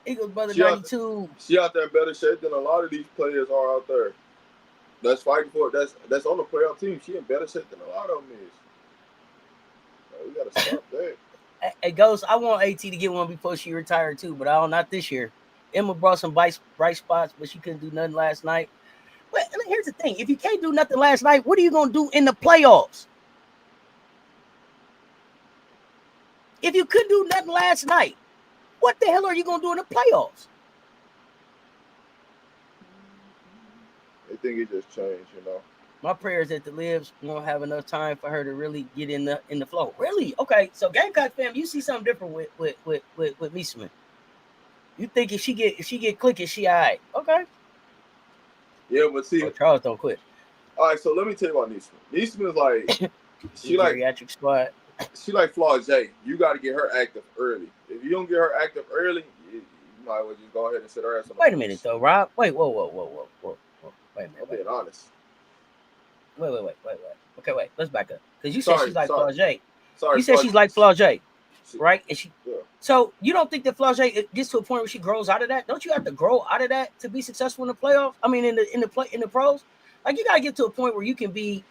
Eagles brother 92. She out there in better shape than a lot of these players are out there. That's fighting for it. That's on the playoff team. She in better shape than a lot of them is. We gotta stop that. Hey, Ghost, I want AT to get one before she retired too, but not this year. Emma brought some bright spots, but she couldn't do nothing last night. But here's the thing: if you can't do nothing last night, what are you gonna do in the playoffs? If you couldn't do nothing last night, what the hell are you gonna do in the playoffs? I think it just changed, My prayer is that the Libs won't have enough time for her to really get in the flow. Really? Okay. So Gamecock fam, you see something different with Meesman. You think if she get clicky, she all right. Okay. Yeah, but see, Charles don't quit. All right, so let me tell you about Meesman. Meesman is like she like geriatric squad. She like Flau'jae. You got to get her active early. If you don't get her active early, you might as well just go ahead and sit her ass on the Wait a minute, though, Rob. Wait, whoa. Wait a minute. I'm being honest. Wait. Okay, wait. Let's back up. Because you said she's like Flau'jae. Sorry. You said she's like Flau'jae, right? And yeah. So you don't think that Flau'jae gets to a point where she grows out of that? Don't you have to grow out of that to be successful in the playoffs? I mean, in the pros, like you gotta get to a point where you can be.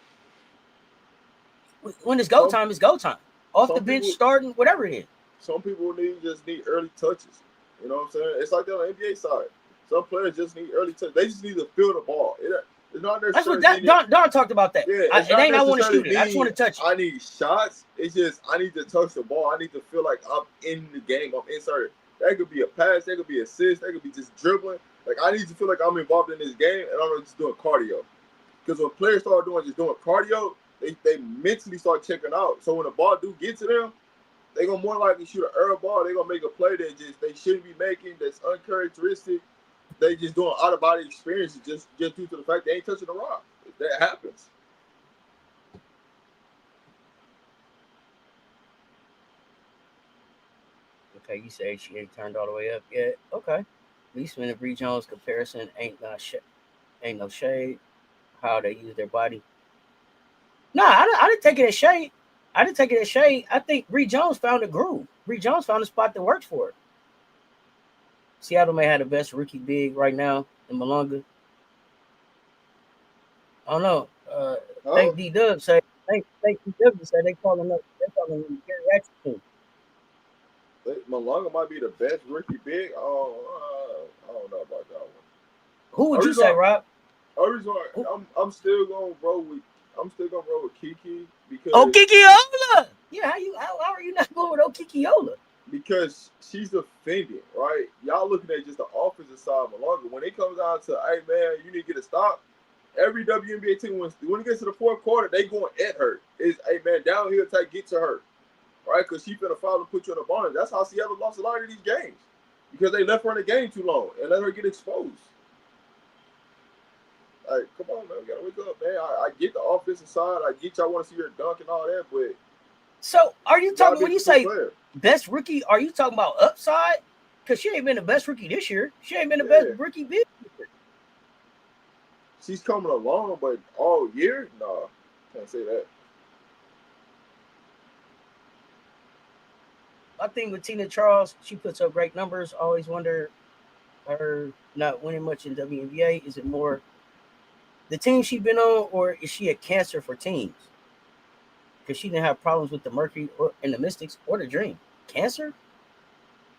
When it's go time, it's go time. Off the bench, starting, whatever it is. Some people just need early touches. You know what I'm saying? It's like that on the NBA side. Some players just need early touches. They just need to feel the ball. It's not necessarily. That's what Don talked about that. Yeah, it ain't I want to shoot it. I just want to touch it. I need shots. It's just I need to touch the ball. I need to feel like I'm in the game. I'm inserted. That could be a pass. That could be an assist. That could be just dribbling. Like I need to feel like I'm involved in this game and I'm not just doing cardio. Because when players start doing cardio, they mentally start checking out. So when the ball do get to them, they gonna more likely shoot an air ball. They gonna make a play that they shouldn't be making. That's uncharacteristic. They just doing out of body experiences just due to the fact they ain't touching the rock. That happens. Okay, you say she ain't turned all the way up yet. Okay, Meesman and Bree Jones comparison ain't no shade. How they use their body. No, I didn't take it as shade. I think Bree Jones found a groove. Bree Jones found a spot that works for her. Seattle may have the best rookie big right now in Malonga. I don't know. Thank D-Dub say they calling up. They're calling him geriatric team. Malonga might be the best rookie big. I don't know about that one. Who would you say, Rob? I'm still gonna roll with Kiki because Okikiola. Yeah, how are you not going with Okikiola? Because she's defending, right? Y'all looking at just the offensive side of Malonga. When it comes down to, hey man, you need to get a stop. Every WNBA team when it gets to the fourth quarter, they going at her. It's hey man, downhill attack, get to her, right? Because she finna foul and put you in a bonus. That's how Seattle lost a lot of these games because they left her in the game too long and let her get exposed. Like, come on, man, we gotta wake up, man. I get the offensive side. I get y'all want to see her dunk and all that, but so are you talking when you say best rookie? Are you talking about upside? Because she ain't been the best rookie this year. She ain't been the best rookie big year. She's coming along, but all year, no, can't say that. I think with Tina Charles, she puts up great numbers. Always wonder her not winning much in WNBA. Is it more the team she's been on, or is she a cancer for teams? Because she didn't have problems with the Mercury and the Mystics or the Dream. Cancer?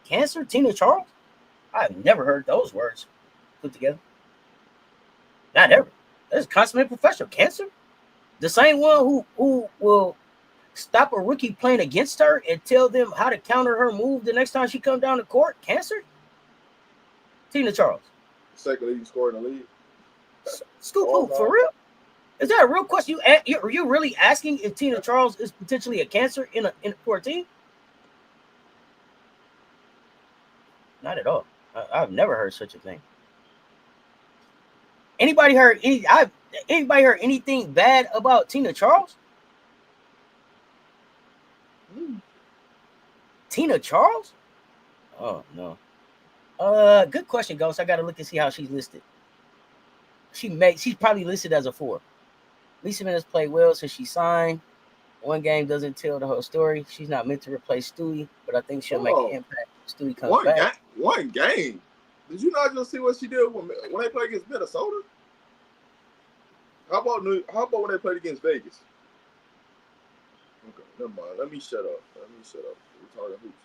Tina Charles? I've never heard those words put together. Not ever. That's consummate professional. Cancer? The same one who will stop a rookie playing against her and tell them how to counter her move the next time she comes down the court? Cancer? Tina Charles. Second leading scorer in the league. Scoop hoop, for real? Is that a real question? Are you really asking if Tina Charles is potentially a cancer for a team? Not at all. I've never heard such a thing. Anybody heard anything bad about Tina Charles? Tina Charles? Oh no. Good question, Ghost. I gotta look and see how she's listed. She's probably listed as a 4. Lisa has played well since she signed. One game doesn't tell the whole story. She's not meant to replace Stewie, but I think she'll make an impact. Stewie comes back. One game. Did you not just see what she did when they played against Minnesota? How about when they played against Vegas? Okay, never mind. Let me shut up. We're talking hoops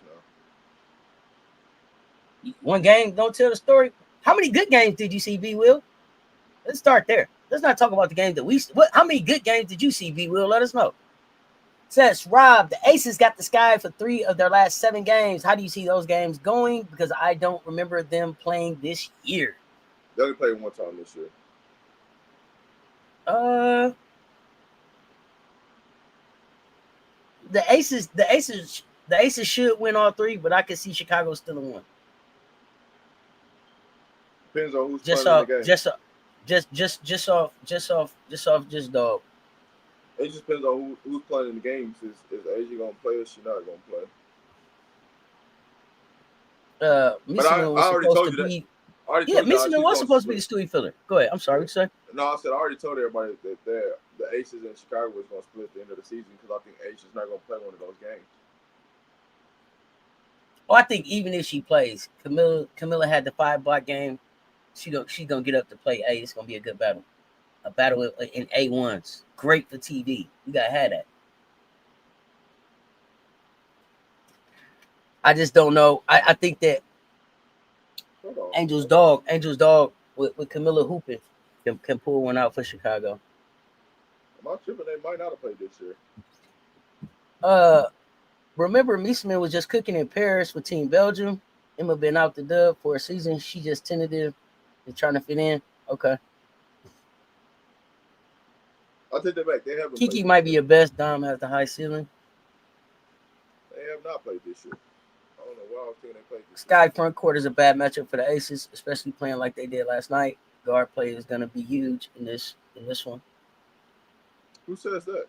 now. One game don't tell the story. How many good games did you see, B. Will? Let's start there. Let's not talk about the game that how many good games did you see, B. Will? Let us know. Says Rob, the Aces got the sky for 3 of their last 7 games. How do you see those games going? Because I don't remember them playing this year. They only played one time this year. The Aces should win all 3, but I can see Chicago still in 1. Depends on who's playing in the game. Just off dog. It just depends on who's playing in the games. Is A'ja gonna play or she not gonna play? Missman was supposed to be. Missman was supposed to be the Stewie filler. Go ahead. I'm sorry. What you say? No, I said I already told everybody that the Aces in Chicago was gonna split at the end of the season because I think A'ja's not gonna play one of those games. Oh, I think even if she plays, Camilla had the 5-block game. She's gonna get up to play A. It's gonna be a good battle. A battle in A1s. Great for TV. You gotta have that. I just don't know. I think that Angel's dog with Camilla hooping can pull one out for Chicago. My tripping, they might not have played this year. Remember, Missman was just cooking in Paris with Team Belgium. Emma been out the dub for a season. She just tentative and trying to fit in. Okay. I'll take that back. They haven't. Kiki might be your best. Dom has the high ceiling. They have not played this year. I don't know why I was thinking they played this Sky front court is a bad matchup for the Aces, especially playing like they did last night. Guard play is going to be huge in this one. Who says that?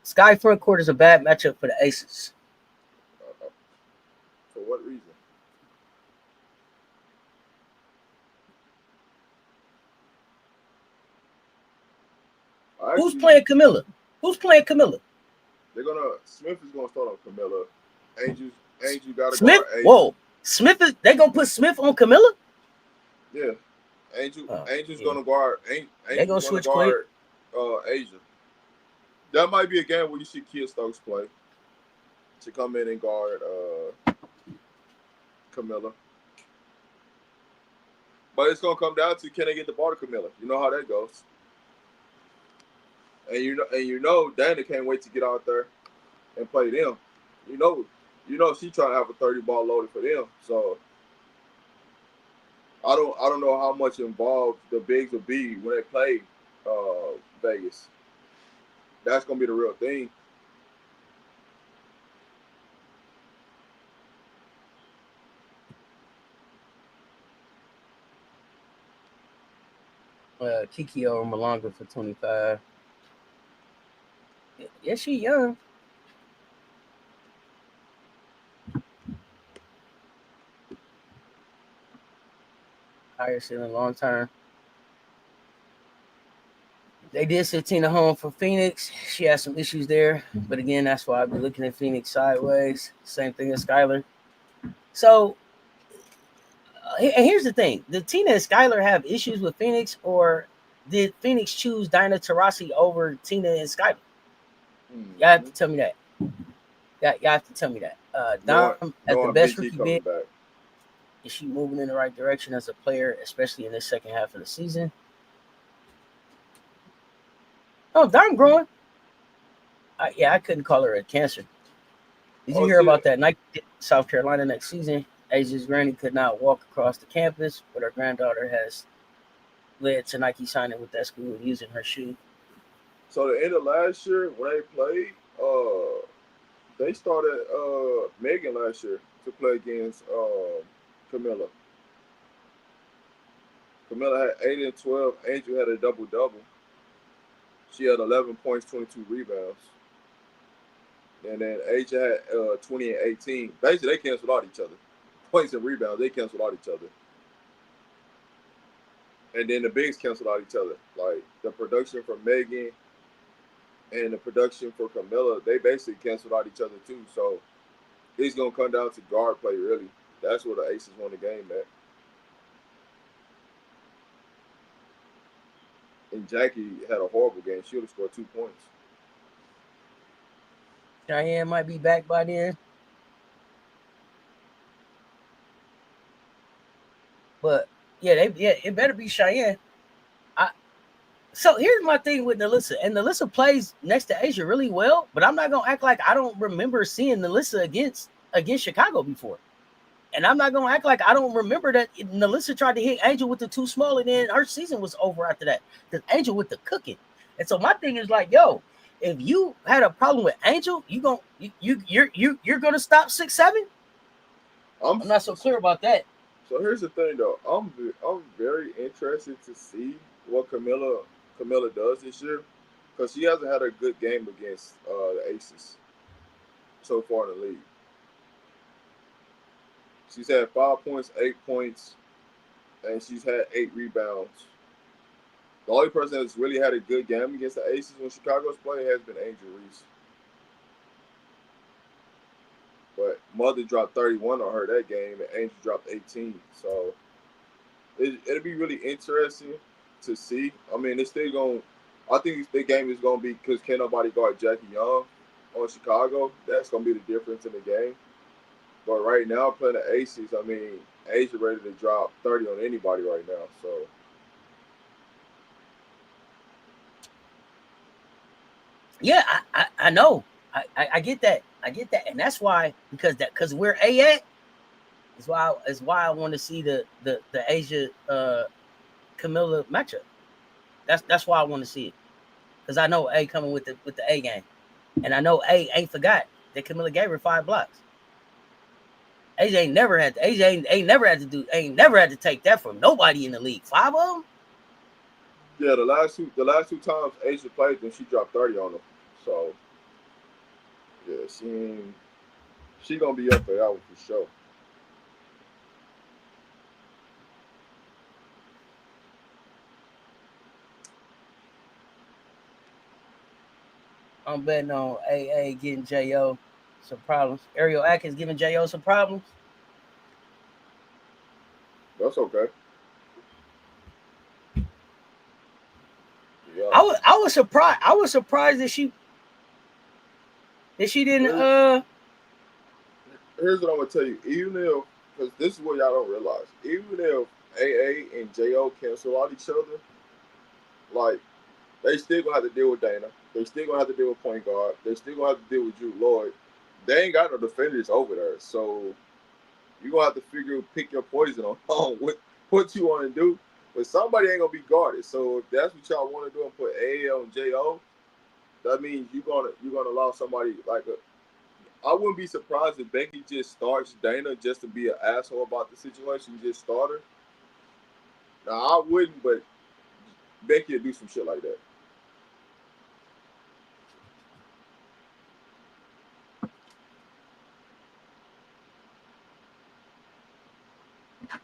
Sky front court is a bad matchup for the Aces. For what reason? Who's playing Camilla? Smith is gonna start on Camilla. Angel got to Smith. guard A'ja. Whoa, Smith is. They gonna put Smith on Camilla? Yeah, Angel's gonna guard. They gonna switch quick. A'ja. That might be a game where you see Kia Stokes play to come in and guard Camilla. But it's gonna come down to, can they get the ball to Camilla? You know how that goes. And you know Dana can't wait to get out there and play them. You know she trying to have a 30 ball loaded for them. So I don't know how much involved the bigs will be when they play Vegas. That's gonna be the real thing. Kiki over Malonga for 25. Yeah, she young. Higher ceiling long term. They did send Tina home for Phoenix. She has some issues there. But again, that's why I've been looking at Phoenix sideways. Same thing as Skylar. So, and here's the thing. Did Tina and Skylar have issues with Phoenix, or did Phoenix choose Dinah Taurasi over Tina and Skylar? Y'all have to tell me that. Y'all have to tell me that. Dom, as the best rookie big, is she moving in the right direction as a player, especially in this second half of the season? Oh, Dom growing. I couldn't call her a cancer. Did you hear about that? Nike, South Carolina next season. A'ja's granny could not walk across the campus, but her granddaughter has led to Nike signing with that school using her shoe. So the end of last year when they played, they started Megan last year to play against Camilla. Camilla had 8 and 12. Angel had a double-double. She had 11 points, 22 rebounds. And then A'ja had 20 and 18. Basically, they canceled out each other. Points and rebounds, they canceled out each other. And then the bigs canceled out each other. Like, the production for Megan and the production for Camilla, they basically canceled out each other too. So it's going to come down to guard play, really. That's where the Aces won the game at. And Jackie had a horrible game. She would have scored 2 points. Cheyenne might be back by then. But it better be Cheyenne. So here's my thing with Nalissa. And Nalissa plays next to A'ja really well, but I'm not gonna act like I don't remember seeing Nalissa against Chicago before. And I'm not gonna act like I don't remember that Nalissa tried to hit Angel with the too small, and then her season was over after that. Because Angel with the cooking. And so my thing is like, yo, if you had a problem with Angel, you're gonna stop 6'7"? I'm not so clear about that. So here's the thing though. I'm very interested to see what Camilla does this year. Because she hasn't had a good game against the Aces so far in the league. She's had 5 points, 8 points, and she's had 8 rebounds. The only person that's really had a good game against the Aces when Chicago's playing has been Angel Reese. But Mother dropped 31 on her that game, and Angel dropped 18. So it'll be really interesting to see. I mean, it's still going. I think the game is going to be because can't nobody guard Jackie Young on Chicago. That's going to be the difference in the game. But right now, playing the Aces, I mean, A'ja ready to drop 30 on anybody right now. So. Yeah, I know. I get that. I get that. And that's why, because where A at is why I want to see the A'ja Camilla matchup. That's why I want to see it. Because I know A coming with the A game. And I know A ain't forgot that Camilla gave her 5 blocks. A'ja ain't never had to take that from nobody in the league. 5 of them? Yeah, the last two times A'ja played them, she dropped 30 on them. So yeah, she gonna be up for that one for sure. I'm betting on AA getting J.O. some problems. Ariel Atkins giving J.O. some problems. That's okay. Yeah. I was surprised. I was surprised that she didn't. Here's what I'm gonna tell you. Even if, because this is what y'all don't realize, even if AA and Jo cancel out each other, like they still gonna have to deal with Dana. They still gonna have to deal with point guard. They still gonna have to deal with Drew Lloyd. They ain't got no defenders over there, so you gonna have to pick your poison on what you want to do. But somebody ain't gonna be guarded. So if that's what y'all want to do and put AA on Jo, that means you're gonna allow somebody like a. I wouldn't be surprised if Becky just starts Dana just to be an asshole about the situation. You just start her. Now I wouldn't, but Becky would do some shit like that.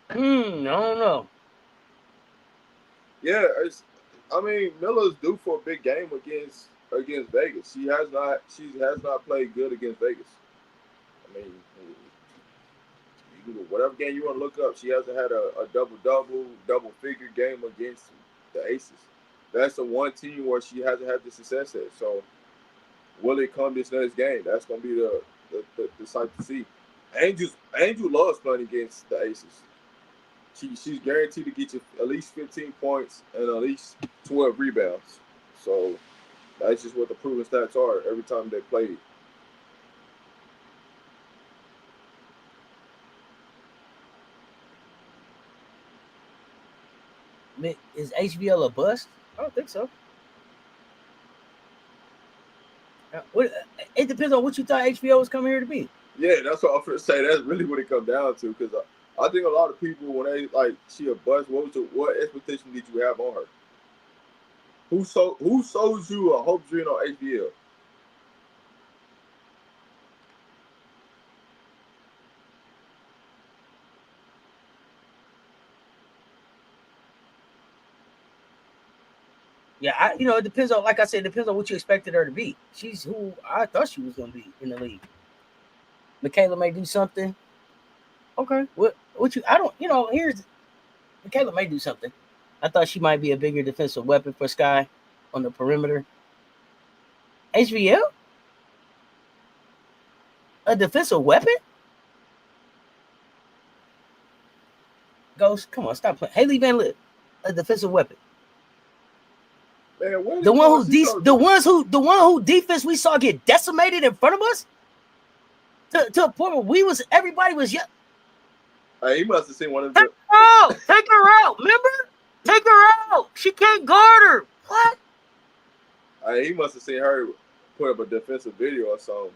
I don't know. Yeah, I mean Miller's due for a big game against Vegas. She has not played good against Vegas. I mean, whatever game you want to look up, she hasn't had a double-figure game against the Aces. That's the one team where she hasn't had the success at. So, will it come this next game? That's going to be the sight to see. Angel loves playing against the Aces. She's guaranteed to get you at least 15 points and at least 12 rebounds. So, That's just what the proven stats are every time they played. Is HBL a bust? I don't think so. It depends on what you thought HBO was coming here to be. Yeah, that's what I'm gonna say. That's really what it comes down to. Because I think a lot of people, when they like she a bust, what expectation did you have on her? Who sold you a hope dream on HBL? Yeah, it depends on, like I said, it depends on what you expected her to be. She's who I thought she was going to be in the league. Michaela may do something. Okay, what you? I don't. Here's Michaela may do something. I thought she might be a bigger defensive weapon for Sky on the perimeter. HBL, a defensive weapon. Ghost, come on, stop playing. Haley Van Lith, a defensive weapon. Man, the one who defense we saw get decimated in front of us to a point where everybody was he must have seen one of them. Take her out. Remember? Take her out. She can't guard her. What? He must have seen her put up a defensive video or something.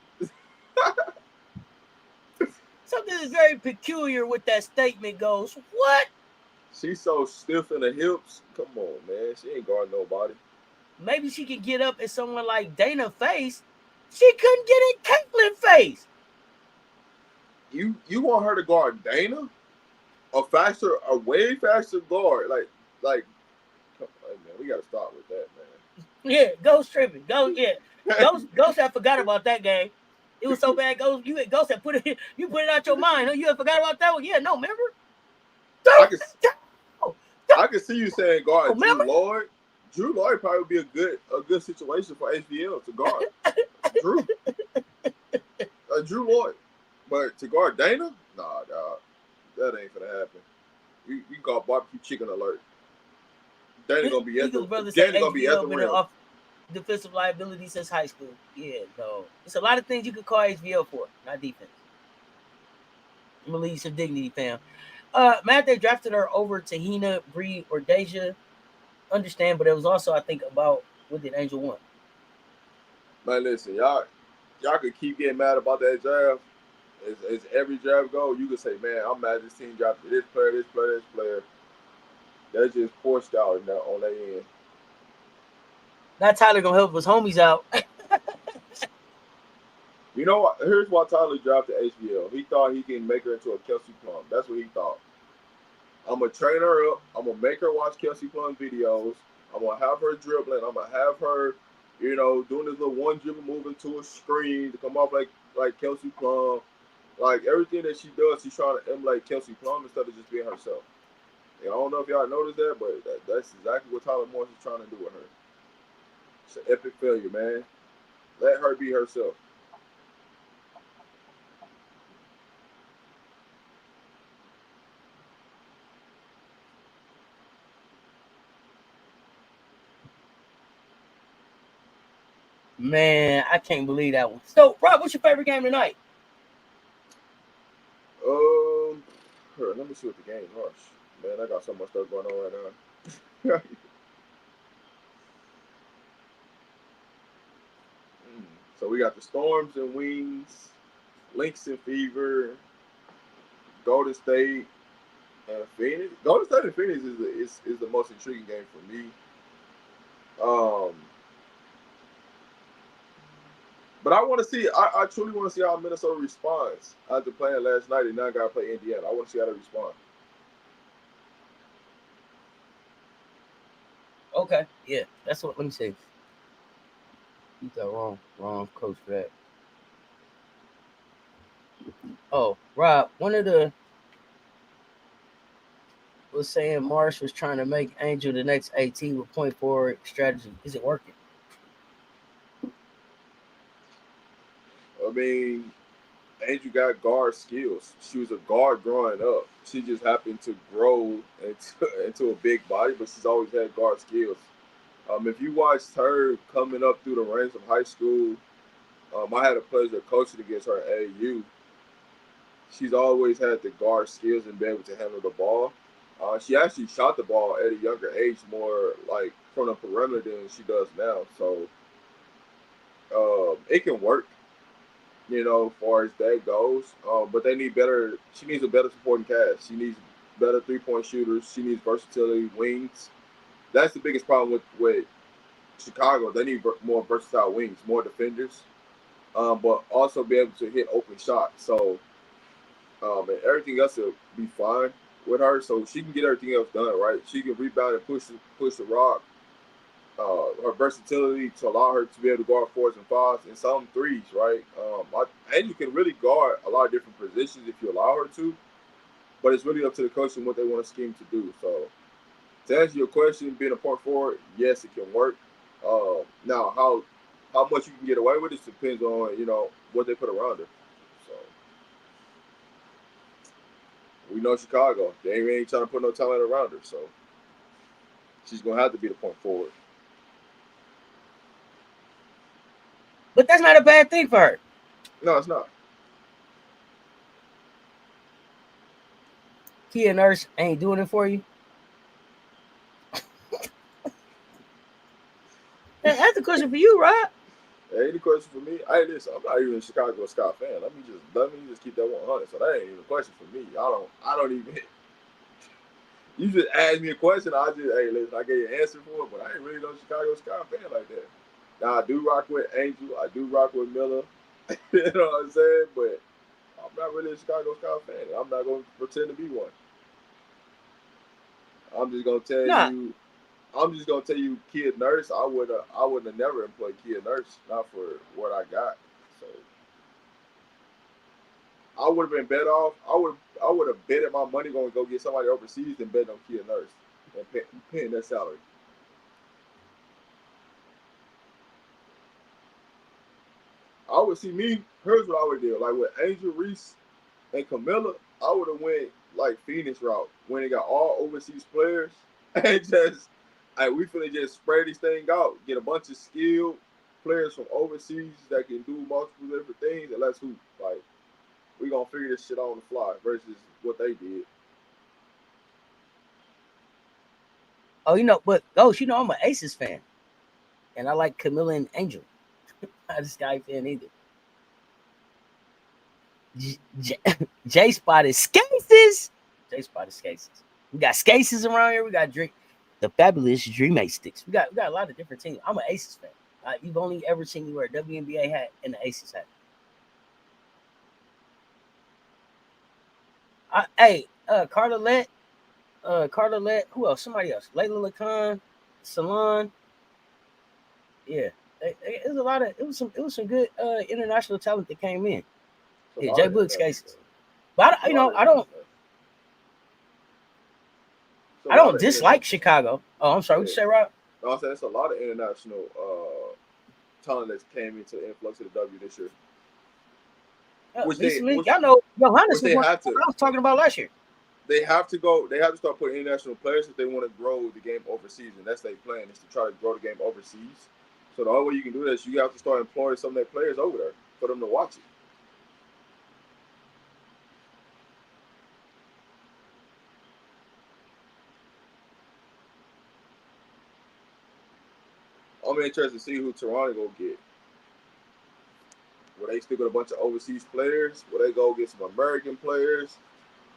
Something is very peculiar with that statement. Goes, what? She's so stiff in the hips. Come on, man. She ain't guarding nobody. Maybe she could get up at someone like Dana face. She couldn't get in Caitlin face. You want her to guard Dana? A way faster guard. Like, come on, man. We gotta stop with that, man. Yeah, Ghost tripping. Ghost had forgot about that game. It was so bad. Ghost had put it out your mind. Huh? You had forgot about that one? Yeah, no, remember? I can see you saying guard Drew Lloyd. Drew Lloyd probably would be a good situation for HBL to guard. Drew Lloyd. But to guard Dana? Nah, dog. That ain't gonna happen. You got barbecue chicken alert. Dana gonna be at the rim. Defensive liability since high school. Yeah, no. It's a lot of things you could call HBL for, not defense. I'm gonna leave some dignity, fam. Matt, they drafted her over Tahina, Bree, or Deja. Understand, but it was also, I think, about what did Angel want. Man, listen, y'all could keep getting mad about that draft. As every draft go, you could say, man, I'm mad this team drafted this player. That's just forced out on their end. Now Tyler gonna help his homies out. You know what? Here's why Tyler drafted HBL. He thought he can make her into a Kelsey Plum. That's what he thought. I'm gonna train her up. I'm gonna make her watch Kelsey Plum videos. I'm gonna have her dribbling. I'm gonna have her, doing this little one dribble move into a screen to come off like Kelsey Plum. Like everything that she does, she's trying to emulate Kelsey Plum instead of just being herself. And I don't know if y'all noticed that, but that's exactly what Tyler Morris is trying to do with her. It's an epic failure, man. Let her be herself. Man, I can't believe that one. So, Rob, what's your favorite game tonight? Let me see what the game was. Man, I got so much stuff going on right now. So we got the Storms and Wings, Lynx and Fever, Golden State, and Phoenix. Golden State and Phoenix is the most intriguing game for me. But I want to see. I truly want to see how Minnesota responds after playing last night and now got to play Indiana. I want to see how they respond. Okay, yeah, that's what. Let me see. You thought wrong coach for that. Oh, Rob, one of the was saying Marsh was trying to make Angel the next AT with point forward strategy. Is it working? I mean, Angel got guard skills. She was a guard growing up. She just happened to grow into a big body, but she's always had guard skills. If you watched her coming up through the ranks of high school, I had the pleasure of coaching against her at AAU. She's always had the guard skills and be able to handle the ball. She actually shot the ball at a younger age more like from the perimeter than she does now. So it can work, as far as that goes. But they need better. She needs a better supporting cast. She needs better 3-point shooters. She needs versatility, wings. That's the biggest problem with Chicago. They need more versatile wings, more defenders, but also be able to hit open shots. So and everything else will be fine with her. So she can get everything else done, right? She can rebound and push the rock. Her versatility to allow her to be able to guard 4s and 5s and some 3s, right? And you can really guard a lot of different positions if you allow her to. But it's really up to the coach and what they want to scheme to do. So to answer your question, being a point forward, yes, it can work. Now, how much you can get away with it depends on what they put around her. So we know Chicago; they ain't trying to put no talent around her. So she's gonna have to be the point forward. But that's not a bad thing for her. No, it's not. Kia Nurse ain't doing it for you. That's the question for you, Rob. That ain't the question for me. Listen, I'm not even a Chicago Sky fan. Let me just keep that 100. So that ain't even a question for me. I don't even. You just asked me a question. Listen, I gave you an answer for it, but I ain't really no Chicago Sky fan like that. Now I do rock with Angel. I do rock with Miller. You know what I'm saying? But I'm not really a Chicago Sky fan. I'm not gonna pretend to be one. I'm just gonna tell you, Kid Nurse. I wouldn't have never employed Kid Nurse, not for what I got. So I would have been better off. I would have betted my money going to go get somebody overseas than bet on Kid Nurse and paying their salary. I would see me. Here's what I would do. Like with Angel Reese and Camilla, I would have went like Phoenix route when they got all overseas players and just we finna just spread this thing out, get a bunch of skilled players from overseas that can do multiple different things, and let's hoop. Like we gonna figure this shit out on the fly versus what they did. Oh, but I'm an Aces fan, and I like Camilla and Angel. Not a Sky fan either. J spotted Skaces. J spotted Skaces. We got Skaces around here. We got the fabulous Dream Ace sticks. We got a lot of different teams. I'm an Aces fan. You've only ever seen me wear a WNBA hat and the Aces hat. Carlette. Who else? Somebody else. Layla Lacan, Salon. Yeah, it was a lot of. It was some good international talent that came in. Yeah, Jay Book's cases. But I don't dislike Chicago. Oh, I'm sorry. What you say, Rob? No, I'm saying it's a lot of international talent that came into the influx of the W this year. Y'all know Johannes was what I was talking about last year. They have to go. They have to start putting international players if they want to grow the game overseas, and that's their plan is to try to grow the game overseas. So the only way you can do that is you have to start employing some of their players over there for them to watch it. I'm interested to see who Toronto go get. Will they stick with a bunch of overseas players? Will they go get some American players?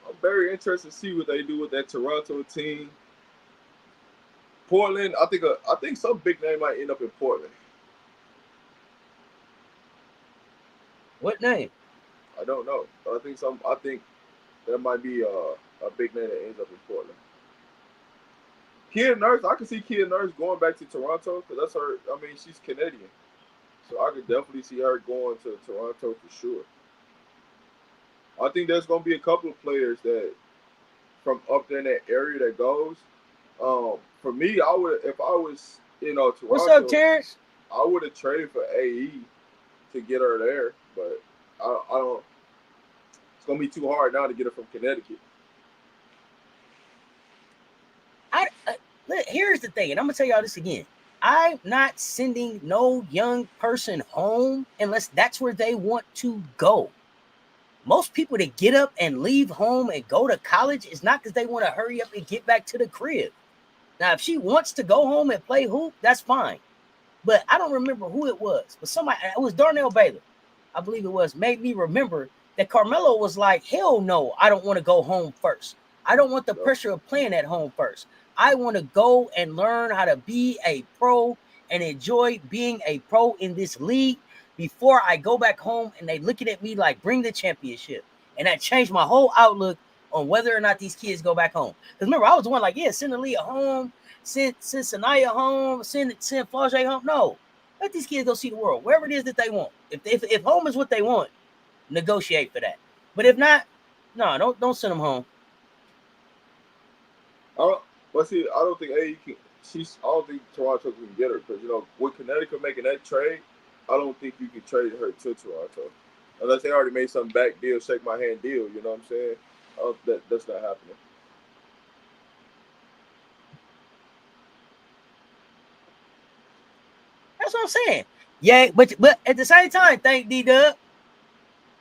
I'm very interested to see what they do with that Toronto team. Portland, I think some big name might end up in Portland. What name? I don't know, but I think there might be a big name that ends up in Portland. Kia Nurse, I can see Kia Nurse going back to Toronto because that's her. I mean, she's Canadian, so I could definitely see her going to Toronto for sure. I think there's going to be a couple of players that from up there in that area that goes. For me, I would if I was Toronto. What's up, Terrence? I would have traded for AE to get her there, but I don't. It's gonna be too hard now to get her from Connecticut. Here's the thing, and I'm gonna tell y'all this again. I'm not sending no young person home unless that's where they want to go. Most people that get up and leave home and go to college is not because they want to hurry up and get back to the crib. Now, if she wants to go home and play hoop, that's fine. But I don't remember who it was. But somebody, it was Darnell Baylor, I believe it was, made me remember that Carmelo was like, hell no, I don't want to go home first. I don't want the pressure of playing at home first. I want to go and learn how to be a pro and enjoy being a pro in this league before I go back home and they looking at me like, bring the championship. And that changed my whole outlook on whether or not these kids go back home. Because remember, I was the one like, yeah, send Aaliyah home, send Sanaya home, send Flau'jae home. No, let these kids go see the world, wherever it is that they want. If home is what they want, negotiate for that. But if not, no, don't send them home. I don't think AE can. I don't think Toronto can get her because with Connecticut making that trade, I don't think you can trade her to Toronto unless they already made some back deal, shake my hand deal. You know what I'm saying? That's not happening. That's what I'm saying. Yeah, but at the same time, thank D-Dub,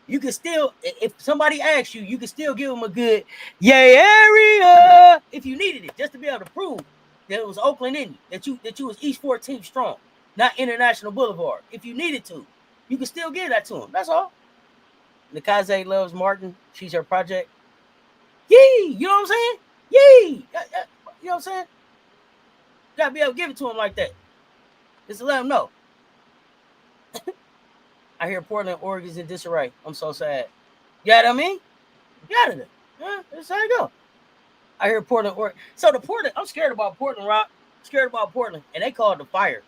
you can still, if somebody asks you, you can still give them a good yay area if you needed it, just to be able to prove that it was Oakland in you, that you was East 14th strong, not International Boulevard. If you needed to, you can still give that to them. That's all. Nikaze loves Martin. She's her project. Yee! You know what I'm saying? Yee! You know what I'm saying? You gotta be able to give it to him like that. Just to let him know. I hear Portland, Oregon's in disarray. I'm so sad. You know what I mean? Got it. That's how it go. I hear Portland, Oregon. So the Portland, I'm scared about Portland, Rock. Scared about Portland. And they called the fire.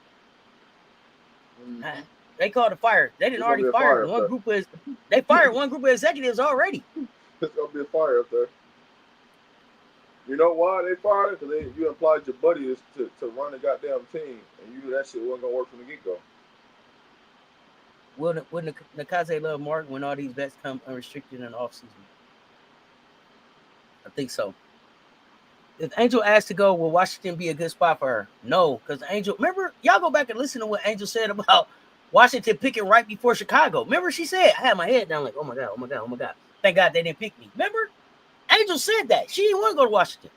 Mm-hmm. They called the fire. They didn't already fire one group of, they fired one group of executives already. There's gonna be a fire up there. You know why they fired? Because you implied your buddy to run the goddamn team, and you knew that shit wasn't gonna work from the get go. Wouldn't Nikaze love Martin when all these vets come unrestricted in the offseason? I think so. If Angel asked to go, will Washington be a good spot for her? No, because Angel, remember, y'all go back and listen to what Angel said about Washington picking right before Chicago. Remember, she said, I had my head down like, oh my God. Thank God they didn't pick me. Remember? Angel said that. She didn't want to go to Washington.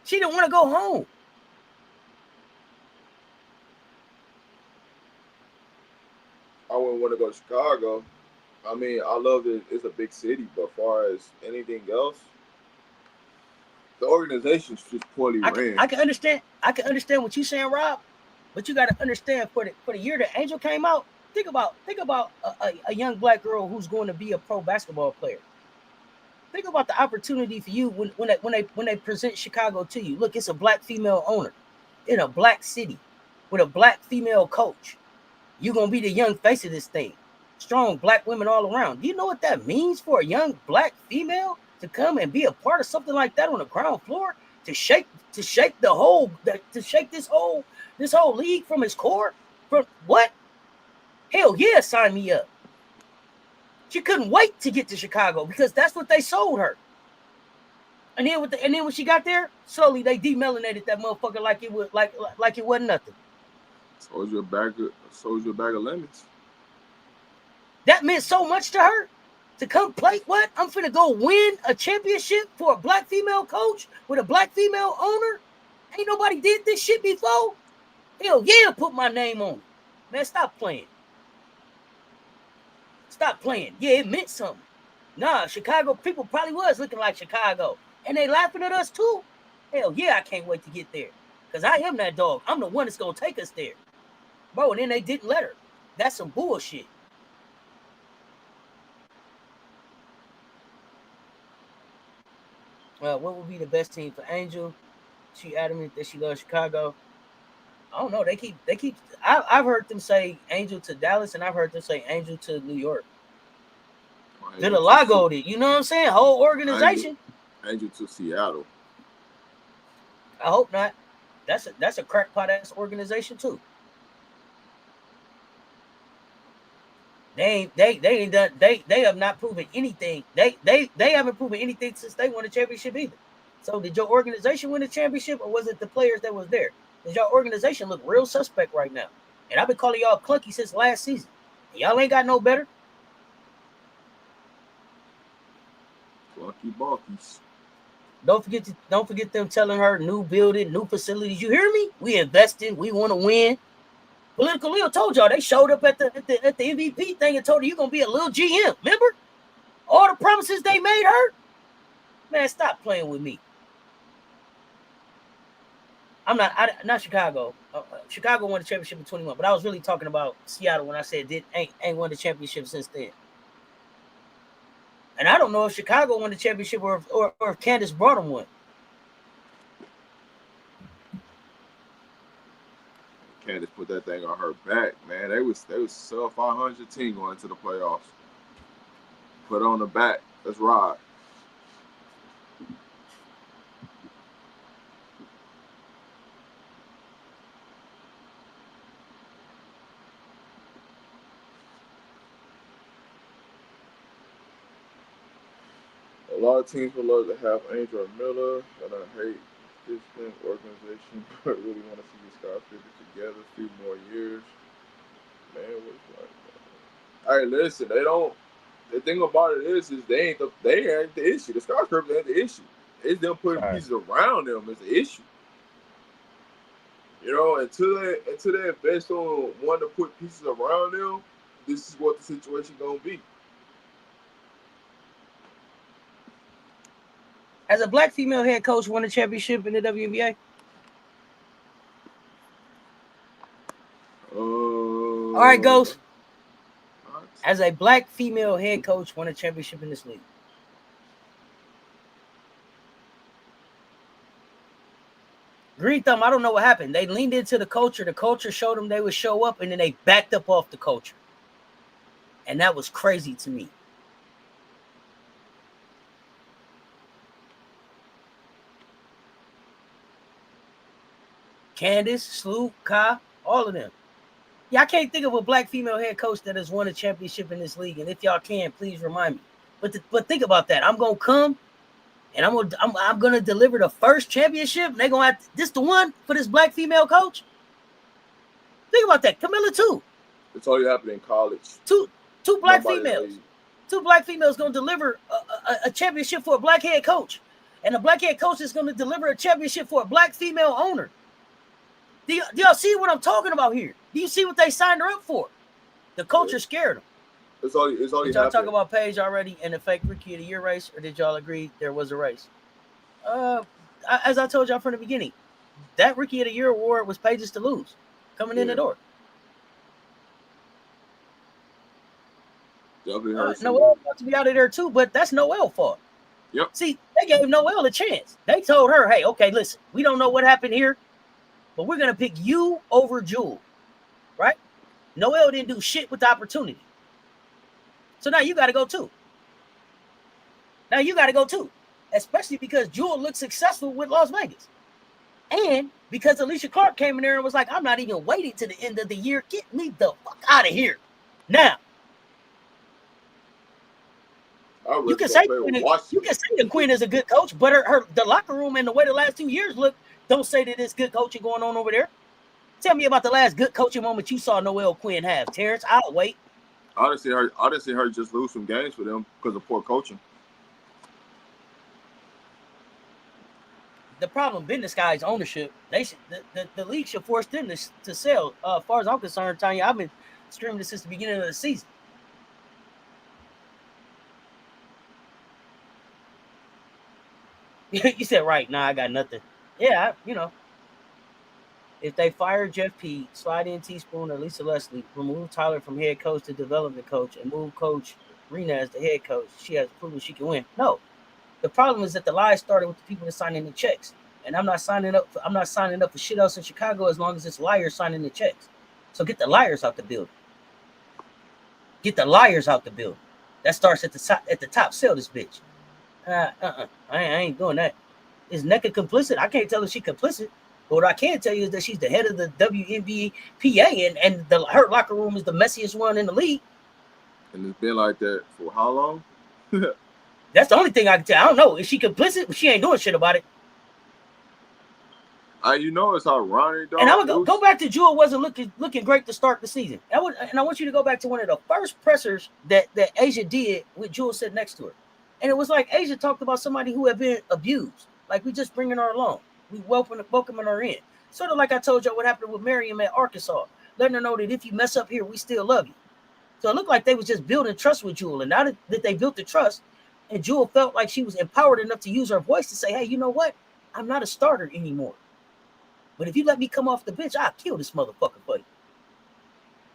She didn't want to go home. I wouldn't want to go to Chicago. I mean, I love it. It's a big city, but as far as anything else, the organization's just poorly ran. I can understand what you're saying, Rob, but you got to understand for the year that Angel came out, think about a young black girl who's going to be a pro basketball player. Think about the opportunity for you when they present Chicago to you. Look, it's a black female owner in a black city with a black female coach. You're going to be the young face of this thing. Strong black women all around. Do you know what that means for a young black female to come and be a part of something like that on the ground floor? To shake this whole league from its core? From what? Hell yeah, sign me up. She couldn't wait to get to Chicago because that's what they sold her. And then when she got there, slowly they demelanated that motherfucker like it wasn't nothing. Sold you a bag of lemons. That meant so much to her to come play. What? I'm finna go win a championship for a black female coach with a black female owner. Ain't nobody did this shit before. Hell yeah, put my name on it. Man, stop playing. Stop playing. Yeah, it meant something. Nah, Chicago people probably was looking like Chicago. And they laughing at us too. Hell yeah, I can't wait to get there. Because I am that dog. I'm the one that's going to take us there. Bro, and then they didn't let her. That's some bullshit. What would be the best team for Angel? She adamant that she loves Chicago. I don't know. They keep. I've heard them say Angel to Dallas, and I've heard them say Angel to New York. To the Lago, you know what I'm saying? Whole organization. Angel to Seattle. I hope not. That's a crackpot ass organization too. They ain't done. They have not proven anything. They haven't proven anything since they won a championship either. So did your organization win the championship, or was it the players that was there? Because your organization look real suspect right now. And I've been calling y'all clunky since last season. And y'all ain't got no better. Clunky bonkies. Don't forget them telling her new building, new facilities. You hear me? We investing. We want to win. Political Leo told y'all they showed up at the MVP thing and told her you're gonna be a little GM. Remember? All the promises they made her. Man, stop playing with me. I'm not Chicago. Chicago won the championship in 21, but I was really talking about Seattle when I said ain't won the championship since then. And I don't know if Chicago won the championship or if Candace brought them one. Candace put that thing on her back, man. They was sub 500 team going into the playoffs. Put it on the back. Let's ride. A lot of teams would love to have A'ja Miller, and I hate this organization, but really want to see these guys together a few more years. Man, what's like that? Hey, listen, they don't. The thing about it is they ain't the issue. The skyscraper ain't the issue. It's them putting pieces around them is the issue. You know, until they invest on one to put pieces around them, this is what the situation gonna be. As a black female head coach won a championship in the WNBA? All right, Ghost. As a black female head coach won a championship in this league. Green Thumb, I don't know what happened. They leaned into the culture. The culture showed them they would show up, and then they backed up off the culture. And that was crazy to me. Candace, Sloop, Ka, all of them. Yeah, I can't think of a black female head coach that has won a championship in this league. And if y'all can, please remind me. But think about that. I'm gonna come and I'm gonna deliver the first championship. And they're gonna have this the one for this black female coach. Think about that. Camilla too. It's only happened in college. Two black females. Two black females gonna deliver a championship for a black head coach. And the black head coach is gonna deliver a championship for a black female owner. Do y'all see what I'm talking about here? Do you see what they signed her up for? The culture scared them. It's only did y'all talk about Paige already and the fake Rookie of the Year race, or did y'all agree there was a race? As I told y'all from the beginning, that Rookie of the Year award was Paige's to lose coming in the door. Noelle ought to be out of there too, but that's Noelle's fault. Yep. See, they gave Noelle a chance. They told her, hey, okay, listen, we don't know what happened here, but we're going to pick you over Jewel, right? Noelle didn't do shit with the opportunity. So now you got to go too. Especially because Jewel looked successful with Las Vegas. And because Alicia Clark came in there and was like, I'm not even waiting to the end of the year. Get me the fuck out of here. Now, you can say the Queen is a good coach, but the locker room and the way the last 2 years look don't say that it's good coaching going on over there. Tell me about the last good coaching moment you saw Noelle Quinn have, Terrence. I'll wait. I didn't see her just lose some games for them because of poor coaching. The problem been this guy's ownership. They should, the league should force them to sell. As far as I'm concerned, Tanya, I've been streaming this since the beginning of the season. You said right. Nah, I got nothing. Yeah, if they fire Jeff P, slide in Teaspoon or Lisa Leslie, remove Tyler from head coach to development coach, and move Coach Rena as the head coach, she has proven she can win. No, the problem is that the lies started with the people that signing the checks, and I'm not signing up for shit else in Chicago as long as it's liars signing the checks. So get the liars out the building. That starts at the top. Sell this bitch. I ain't doing that. Is Nneka complicit? I can't tell if she's complicit. But what I can tell you is that she's the head of the WNBA and her locker room is the messiest one in the league. And it's been like that for how long? That's the only thing I can tell. I don't know. Is she complicit? She ain't doing shit about it. You know, it's ironic, though. And I would go back to Jewel wasn't looking great to start the season. And I want you to go back to one of the first pressers that A'ja did with Jewel sitting next to her. And it was like A'ja talked about somebody who had been abused. Like, we just bringing her along. We welcoming her in. Sort of like I told y'all what happened with Miriam at Arkansas. Letting her know that if you mess up here, we still love you. So it looked like they was just building trust with Jewel. And now that they built the trust, and Jewel felt like she was empowered enough to use her voice to say, hey, you know what? I'm not a starter anymore. But if you let me come off the bench, I'll kill this motherfucker for you.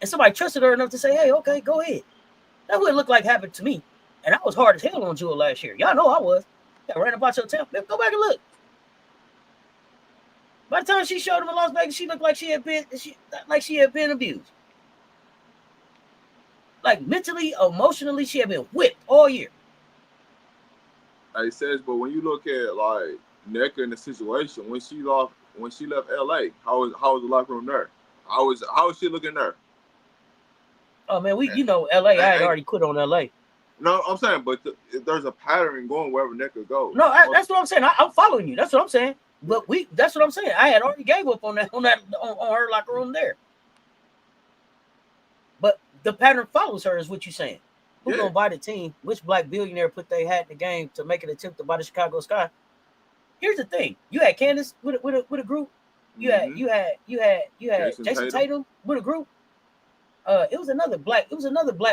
And somebody trusted her enough to say, hey, okay, go ahead. That's what it looked like happened to me. And I was hard as hell on Jewel last year. Y'all know I was. I ran about your town. Go back and look. By the time she showed him in Las Vegas, she looked like she had been abused. Like mentally, emotionally, she had been whipped all year. It says, but when you look at like Nneka in the situation, when she left LA, how was the locker room there? How was she looking there? Oh man, LA. I had already quit on LA. No, I'm saying, but there's a pattern going wherever Nneka goes. No, that's what I'm saying. I'm following you. That's what I'm saying. But that's what I'm saying. I had already gave up on her locker room there. But the pattern follows her, is what you're saying. Who's gonna buy the team? Which black billionaire put their hat in the game to make an attempt to buy the Chicago Sky? Here's the thing: you had Candace with a group. You had Jason Tatum with a group. It was another black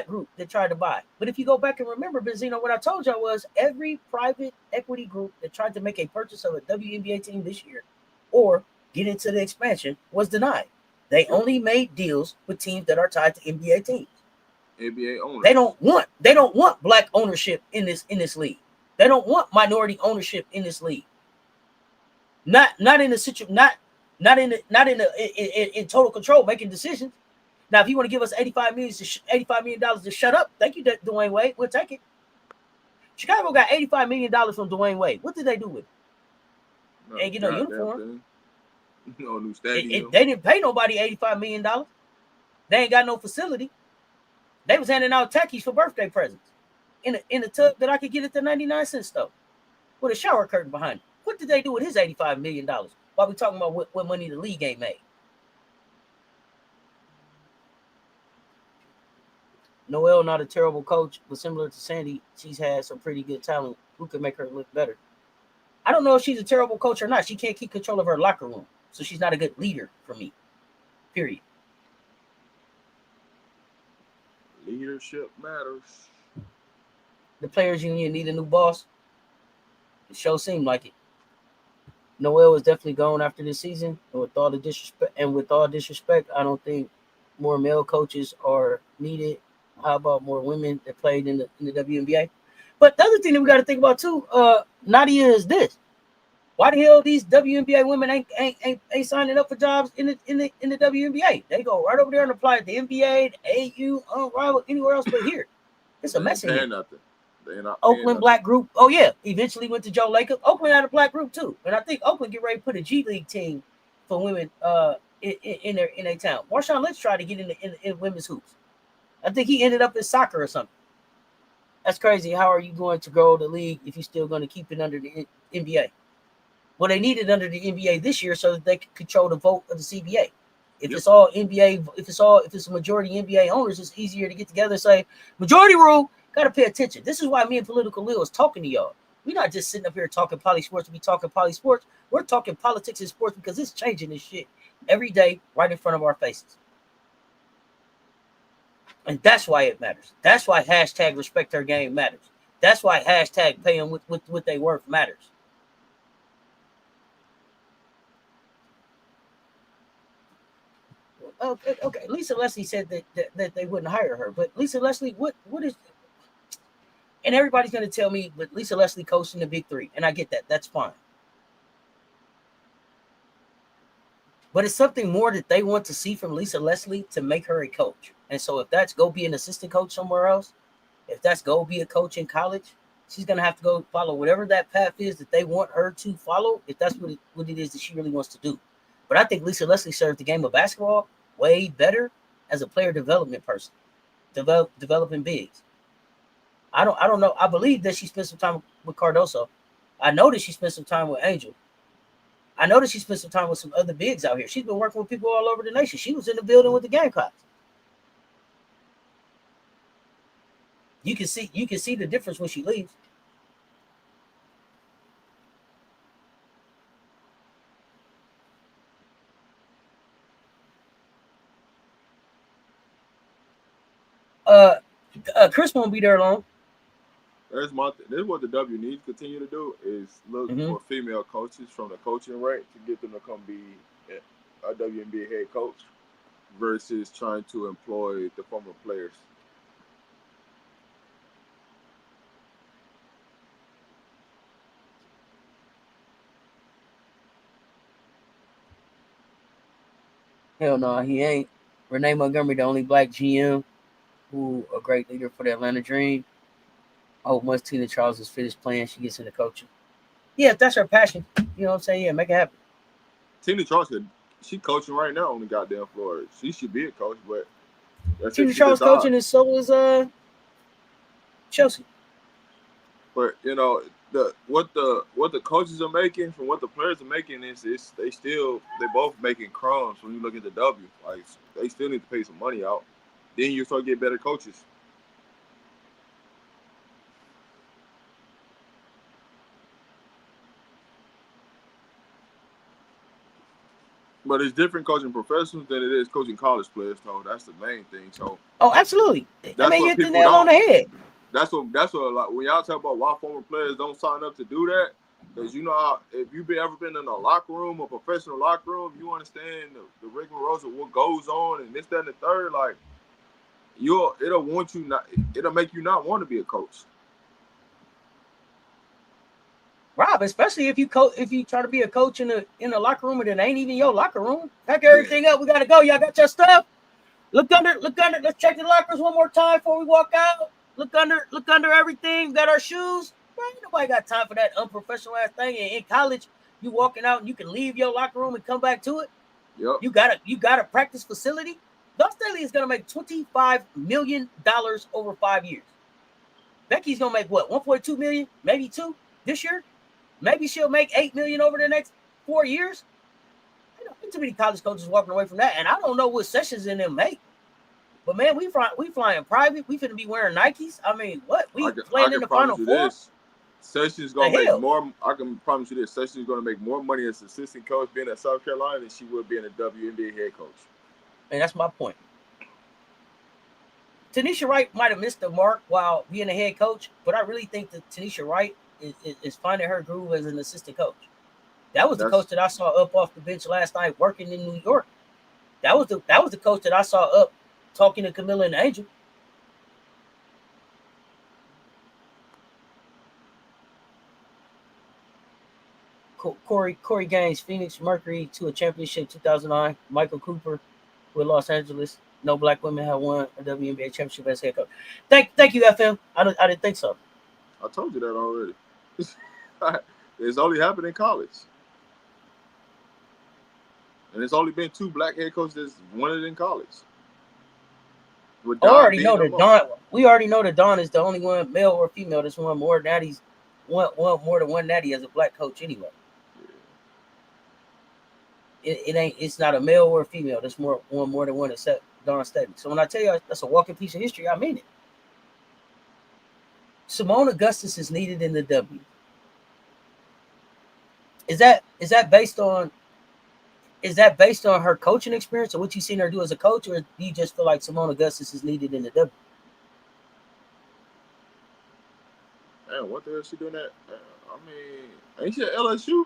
group that tried to buy. But if you go back and remember, Benzino, what I told y'all was every private equity group that tried to make a purchase of a WNBA team this year or get into the expansion was denied. They only made deals with teams that are tied to NBA teams. NBA owners. They don't want black ownership in this league. They don't want minority ownership in this league. Not in the situation. Not in total control, making decisions. Now, if you want to give us $85 million to shut up, thank you, Dwayne Wade. We'll take it. Chicago got $85 million from Dwayne Wade. What did they do with it? They ain't get no uniform. No new stadium. They didn't pay nobody $85 million. They ain't got no facility. They was handing out tackies for birthday presents in a tub that I could get at the 99-cent store with a shower curtain behind it. What did they do with his $85 million? While we talking about what money the league ain't made? Noelle, not a terrible coach, but similar to Sandy, she's had some pretty good talent. Who could make her look better? I don't know if she's a terrible coach or not. She can't keep control of her locker room, so she's not a good leader for me. Period. Leadership matters. The players' union need a new boss. The show seemed like it. Noelle was definitely gone after this season, and with all disrespect, I don't think more male coaches are needed. How about more women that played in the WNBA? But the other thing that we got to think about too, Nadia, is this: why the hell these WNBA women ain't signing up for jobs in the WNBA? They go right over there and apply at the NBA, the AU, unrivaled anywhere else but here. It's a mess in here. Nothing. Oakland black group. Oh yeah, eventually went to Joe Lacob. Oakland had a black group too, and I think Oakland get ready to put a G League team for women in their town. Marshawn Lynch tried to get in women's hoops. I think he ended up in soccer or something. That's crazy. How are you going to grow the league if you're still going to keep it under the NBA? Well, they need it under the NBA this year so that they can control the vote of the CBA. If it's all NBA, if it's a majority NBA owners, it's easier to get together and say majority rule. Got to pay attention. This is why me and Political Lil is talking to y'all. We're not just sitting up here talking poly sports to be talking poly sports. We're talking politics and sports because it's changing this shit every day right in front of our faces. And that's why it matters. That's why hashtag respect her game matters. That's why hashtag pay them with what they worth matters. Okay. Lisa Leslie said that they wouldn't hire her, but Lisa Leslie, what is? And everybody's going to tell me, but Lisa Leslie coached in the Big Three, and I get that. That's fine. But it's something more that they want to see from Lisa Leslie to make her a coach. And so if that's go be an assistant coach somewhere else, if that's go be a coach in college, she's going to have to go follow whatever that path is that they want her to follow, if that's what it is that she really wants to do. But I think Lisa Leslie served the game of basketball way better as a player development person, developing bigs. I don't know. I believe that she spent some time with Cardoso. I know that she spent some time with Angel. I noticed she spent some time with some other bigs out here. She's been working with people all over the nation. She was in the building with the Gamecocks. You can see the difference when she leaves. Chris won't be there long. This is what the W needs to continue to do is look for female coaches from the coaching rank to get them to come be a WNBA head coach versus trying to employ the former players. Hell no, he ain't. Renee Montgomery, the only black GM who a great leader for the Atlanta Dream. I hope once Tina Charles is finished playing, she gets into coaching. Yeah, if that's her passion, you know what I'm saying? Yeah, make it happen. Tina Charles, she coaching right now on the goddamn floor. She should be a coach, but Tina Charles coaching, and so is Chelsea. But you know what the coaches are making from what the players are making is they both making crumbs when you look at the W. Like they still need to pay some money out. Then you start getting better coaches. But it's different coaching professionals than it is coaching college players, though. That's the main thing. So absolutely. That's you hit the nail on the head. That's what like when y'all talk about why former players don't sign up to do that, because you know how, if you've ever been in a locker room, a professional locker room, you understand the rigmaroles of what goes on and this, that, and the third. Like it'll make you not want to be a coach. Rob, especially if you try to be a coach in a locker room and it ain't even your locker room. Pack everything up. We gotta go. Y'all got your stuff. Look under. Let's check the lockers one more time before we walk out. Look under everything. Got our shoes. Man, nobody got time for that unprofessional ass thing. And in college, you walking out and you can leave your locker room and come back to it. Yep. You got a practice facility. Dawn Staley is gonna make $25 million over 5 years. Becky's gonna make what, 1.2 million, maybe 2 this year. Maybe she'll make $8 million over the next 4 years. I don't too many college coaches walking away from that, and I don't know what sessions in them make. But man, we flying private. We finna be wearing Nikes. I mean, what? We playing in the Final Four. Sessions gonna make more. I can promise you this: Sessions gonna make more money as assistant coach being at South Carolina than she would being a WNBA head coach. And that's my point. Tanisha Wright might have missed the mark while being a head coach, but I really think that Tanisha Wright is finding her groove as an assistant coach. That was the coach that I saw up off the bench last night working in New York. That was the coach that I saw up talking to Camilla and Angel. Corey Gaines, Phoenix Mercury to a championship 2009. Michael Cooper with Los Angeles. No black women have won a WNBA championship as head coach. Thank you, FM. I didn't think so. I told you that already. It's only happened in college. And it's only been 2 black head coaches that's won it in college. We already know that Dawn is the only one, male or female, that's won more natties, won more than one natty as a black coach anyway. Yeah. It's not a male or a female that's more than one except Dawn Staley. So when I tell you that's a walking piece of history, I mean it. Simone Augustus is needed in the W. Is that based on her coaching experience or what you've seen her do as a coach, or do you just feel like Simone Augustus is needed in the W? Man, what the hell is she doing that? I mean, ain't she at LSU?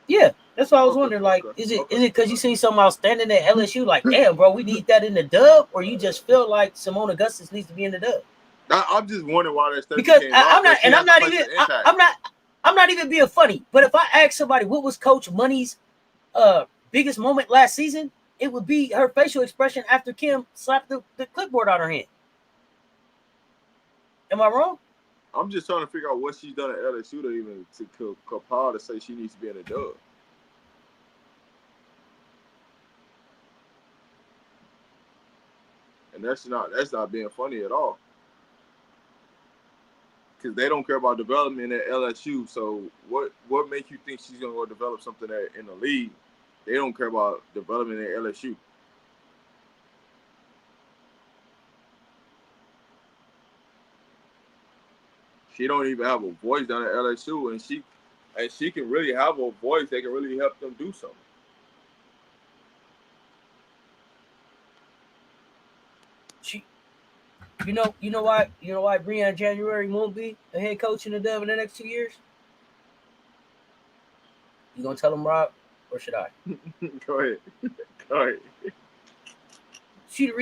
Yeah, that's what I was wondering. Like, is it because you seen something outstanding at LSU? Like, damn, bro, we need that in the dub, or you just feel like Simone Augustus needs to be in the dub? I'm just wondering why that stuff because I'm not even being funny. But if I ask somebody what was Coach Money's biggest moment last season, it would be her facial expression after Kim slapped the clipboard out her hand. Am I wrong? I'm just trying to figure out what she's done at LSU to even to compile to say she needs to be in a dub. And that's not being funny at all. because they don't care about development at LSU. So what makes you think she's gonna go develop something in the league? They don't care about development at LSU. She don't even have a voice down at LSU, and she can really have a voice that can really help them do something. You know why Breann January won't be a head coach in the Dub in the next 2 years? You gonna tell him, Rob, or should I? Go ahead. She's the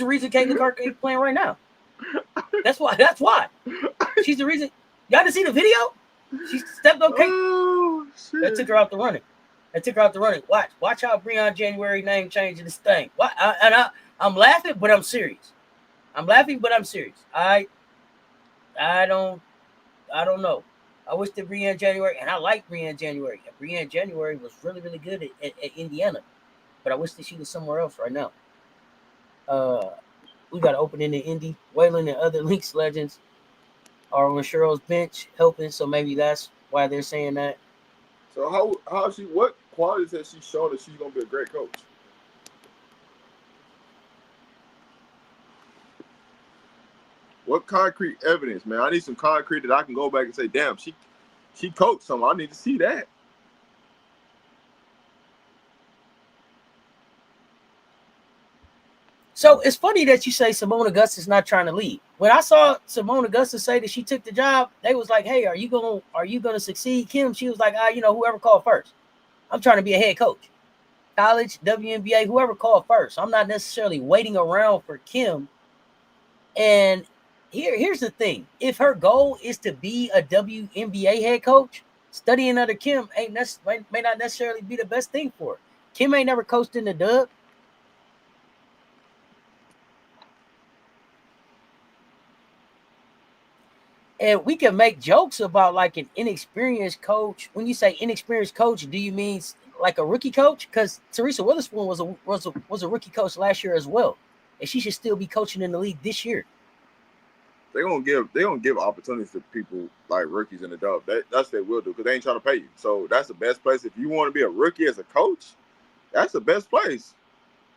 reason Caitlin Clark ain't playing right now. That's why. She's the reason. Y'all didn't see the video? She stepped on Kate. Oh, shit. That took her out the running. Watch how Breann January name changing this thing. I'm laughing, but I'm serious. I don't know. I wish that Breann January, and I like Breann January. And Breann January was really, really good at Indiana. But I wish that she was somewhere else right now. We got to open in the Indy. Waylon and other Lynx legends are on Cheryl's bench helping, so maybe that's why they're saying that. So what qualities has she shown that she's gonna be a great coach? What concrete evidence, man? I need some concrete that I can go back and say, damn, she coached something. I need to see that. So it's funny that you say Simone Augustus not trying to leave. When I saw Simone Augustus say that she took the job, they was like, "Hey, are you gonna succeed Kim?" She was like, whoever called first. I'm trying to be a head coach, college, WNBA, whoever called first. I'm not necessarily waiting around for Kim. And here's the thing: if her goal is to be a WNBA head coach, studying under Kim may not necessarily be the best thing for her. Kim ain't never coached in the Dub. And we can make jokes about like an inexperienced coach. When you say inexperienced coach, do you mean like a rookie coach? Because Teresa Witherspoon was a rookie coach last year as well, and she should still be coaching in the league this year. They gonna give opportunities to people like rookies in the Dub. That's what they will do because they ain't trying to pay you. So that's the best place if you want to be a rookie as a coach. That's the best place.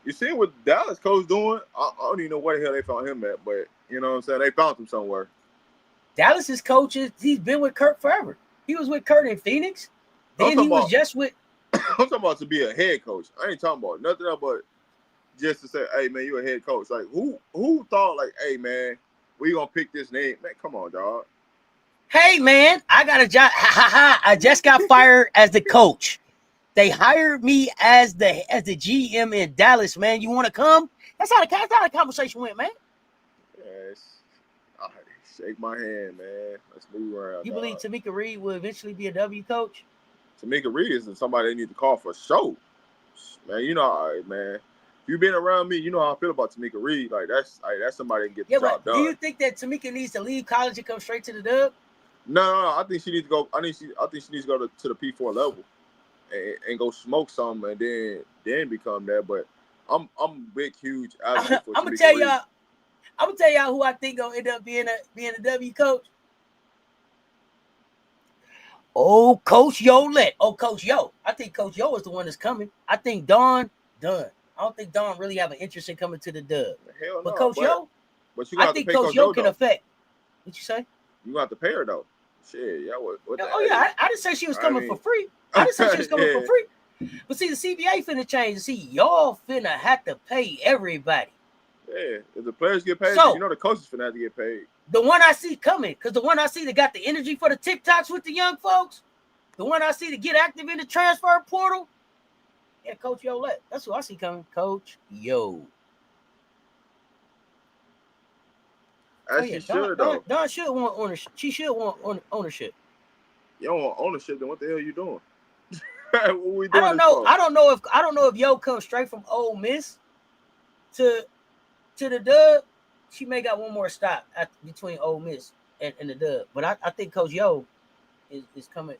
You see what Dallas coach doing? I don't even know where the hell they found him at, but you know what I'm saying? They found him somewhere. Dallas's coaches, he's been with Kurt forever. He was with Kurt in Phoenix. Then he was just with. I'm talking about to be a head coach. I ain't talking about nothing else but just to say, hey, man, you a head coach. Like, who thought, like, hey, man, we gonna pick this name? Man, come on, dog. Hey, man, I got a job. I just got fired as the coach. They hired me as the GM in Dallas, man. You want to come? That's how the conversation went, man. Yes. Shake my hand, man. Let's move around. You believe Tamika Reed will eventually be a W coach? Tamika Reed isn't somebody they need to call for a show. Man, you know, all right, man. If you've been around me, you know how I feel about Tamika Reed. Like that's somebody that can get the job done. Do you think that Tamika needs to leave college and come straight to the Dub? No. I think she needs to go. I think she needs to go to the P4 level and go smoke some and then become that. But I'm big, huge advocate for Tamika Reed. I'm gonna tell y'all who I think gonna end up being a W coach. Oh, Coach Yolette. Coach Yo. I think Coach Yo is the one that's coming. I think Dawn done. I don't think Dawn really have an interest in coming to the Dub. Hell but no, Coach Yo, I think Coach Yo can affect. What you say? You have to pay her though. Shit, yeah. What I didn't say she was coming for free. I didn't say she was coming for free. But see, the CBA finna change. See, y'all finna have to pay everybody. Yeah, if the players get paid, so, you know the coaches finna have to get paid. The one I see coming, because the one I see that got the energy for the TikToks with the young folks, the one I see to get active in the transfer portal, yeah, Coach Yolette. That's who I see coming. Coach Yo. She should, though. Dawn should want ownership. She should want ownership. You don't want ownership, then what the hell are you doing? What we doing? I don't know if Yo comes straight from Ole Miss to the Dub. She may got one more stop between Ole Miss and the Dub, but I think Coach Yo is coming.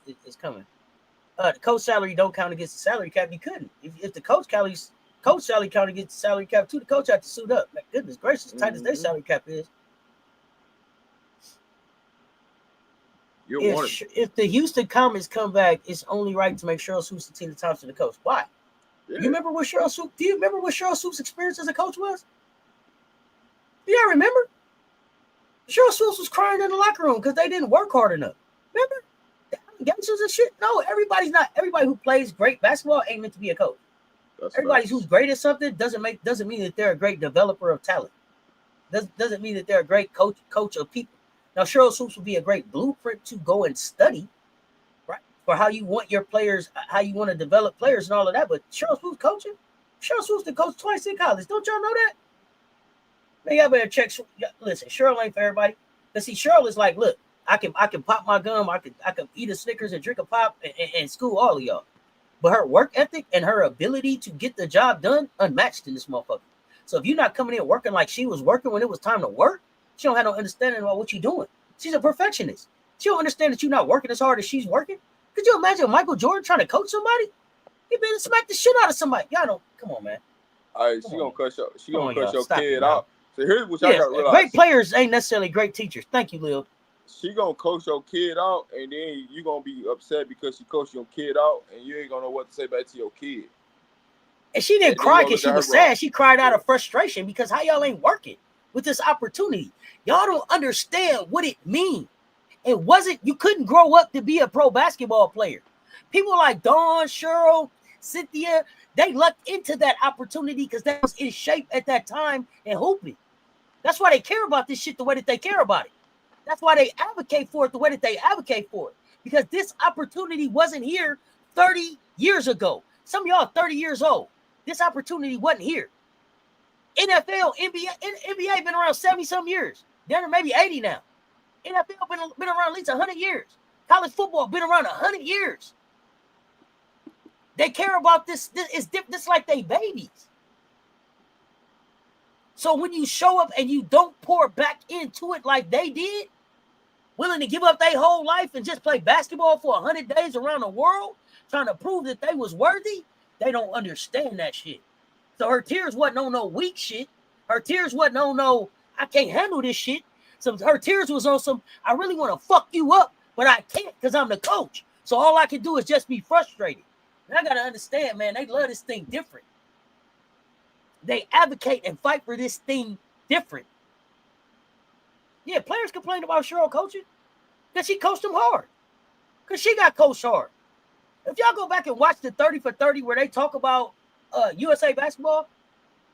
The coach salary don't count against the salary cap. You couldn't if the coach salary count against the salary cap too. The coach had to suit up. My goodness gracious, tight as their salary cap is. If the Houston Comets come back, it's only right to make Cheryl Swoops the Tina Thompson the coach. Why? Yeah. Do you remember what Cheryl Swoops' experience as a coach was? Do y'all remember? Cheryl Swoops was crying in the locker room because they didn't work hard enough. Remember? Gangsters and shit. No, everybody who plays great basketball ain't meant to be a coach. Everybody who's great at something doesn't mean that they're a great developer of talent. Doesn't mean that they're a great coach of people. Now, Cheryl Swoops would be a great blueprint to go and study, right, for how you want your players, how you want to develop players and all of that. But Cheryl Swoops coaching? Cheryl Swoops did coach twice in college. Don't y'all know that? Man, y'all better check. Listen, Cheryl ain't for everybody. But see, Cheryl is like, look, I can pop my gum, I can eat a Snickers and drink a pop and school all of y'all. But her work ethic and her ability to get the job done, unmatched in this motherfucker. So if you're not coming in working like she was working when it was time to work, she don't have no understanding about what you're doing. She's a perfectionist. She don't understand that you're not working as hard as she's working. Could you imagine Michael Jordan trying to coach somebody? He'd be able to smack the shit out of somebody. Y'all don't. Come on, man. All right, she gonna cut your kid out. So here's what y'all got to realize. Great players ain't necessarily great teachers. Thank you, Lil. She gonna coach your kid out, and then you gonna be upset because she coached your kid out, and you ain't gonna know what to say back to your kid. And she didn't cry because she was sad. She cried out of frustration because how y'all ain't working with this opportunity. Y'all don't understand what it means. You couldn't grow up to be a pro basketball player. People like Dawn, Cheryl, Cynthia, they lucked into that opportunity because that was in shape at that time and hooping. That's why they care about this shit the way that they care about it. That's why they advocate for it the way that they advocate for it. Because this opportunity wasn't here 30 years ago. Some of y'all are 30 years old. This opportunity wasn't here. NFL, NBA been around 70-some years. They're maybe 80 now. NFL been around at least 100 years. College football been around 100 years. They care about this. This like they babies. So when you show up and you don't pour back into it like they did, willing to give up their whole life and just play basketball for 100 days around the world, trying to prove that they was worthy, they don't understand that shit. So her tears wasn't on no weak shit. Her tears wasn't on no, I can't handle this shit. So her tears was on some, I really want to fuck you up, but I can't because I'm the coach. So all I can do is just be frustrated. And I got to understand, man, they love this thing different. They advocate and fight for this thing different. Yeah, players complain about Cheryl coaching because she coached them hard. Because she got coached hard. If y'all go back and watch the 30 for 30 where they talk about USA basketball,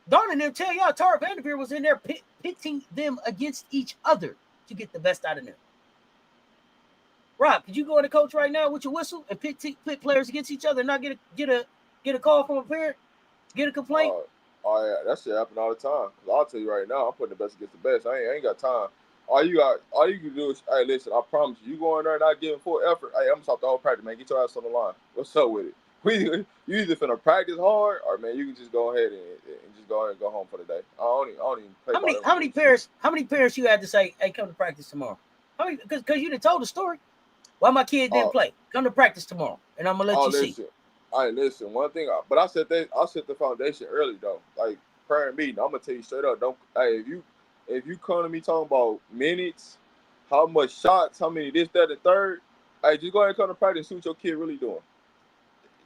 Dawn and them tell y'all Tara Vanderveer was in there pitting them against each other to get the best out of them. Rob, could you go in the coach right now with your whistle and pit players against each other and not get a call from a parent? Get a complaint? Oh yeah, that shit happen all the time. I'll tell you right now, I'm putting the best against the best. I ain't got time. All you can do is, hey, listen, I promise you go in there and not giving full effort. Hey, I'm gonna stop the whole practice, man. Get your ass on the line. What's up with it? You either finna practice hard, or man, you can just go ahead and just go ahead and go home for the day. I don't even play. How many parents you had to say, hey, come to practice tomorrow? Because you done told the story. Why my kid didn't play? Come to practice tomorrow, and I'm gonna let you see. Listen. One thing, but I set the foundation early though. Like prior meeting, I'm gonna tell you straight up. If you come to me talking about minutes, how much shots, how many this, that, and third, hey, just go ahead and come to practice and see what your kid really doing.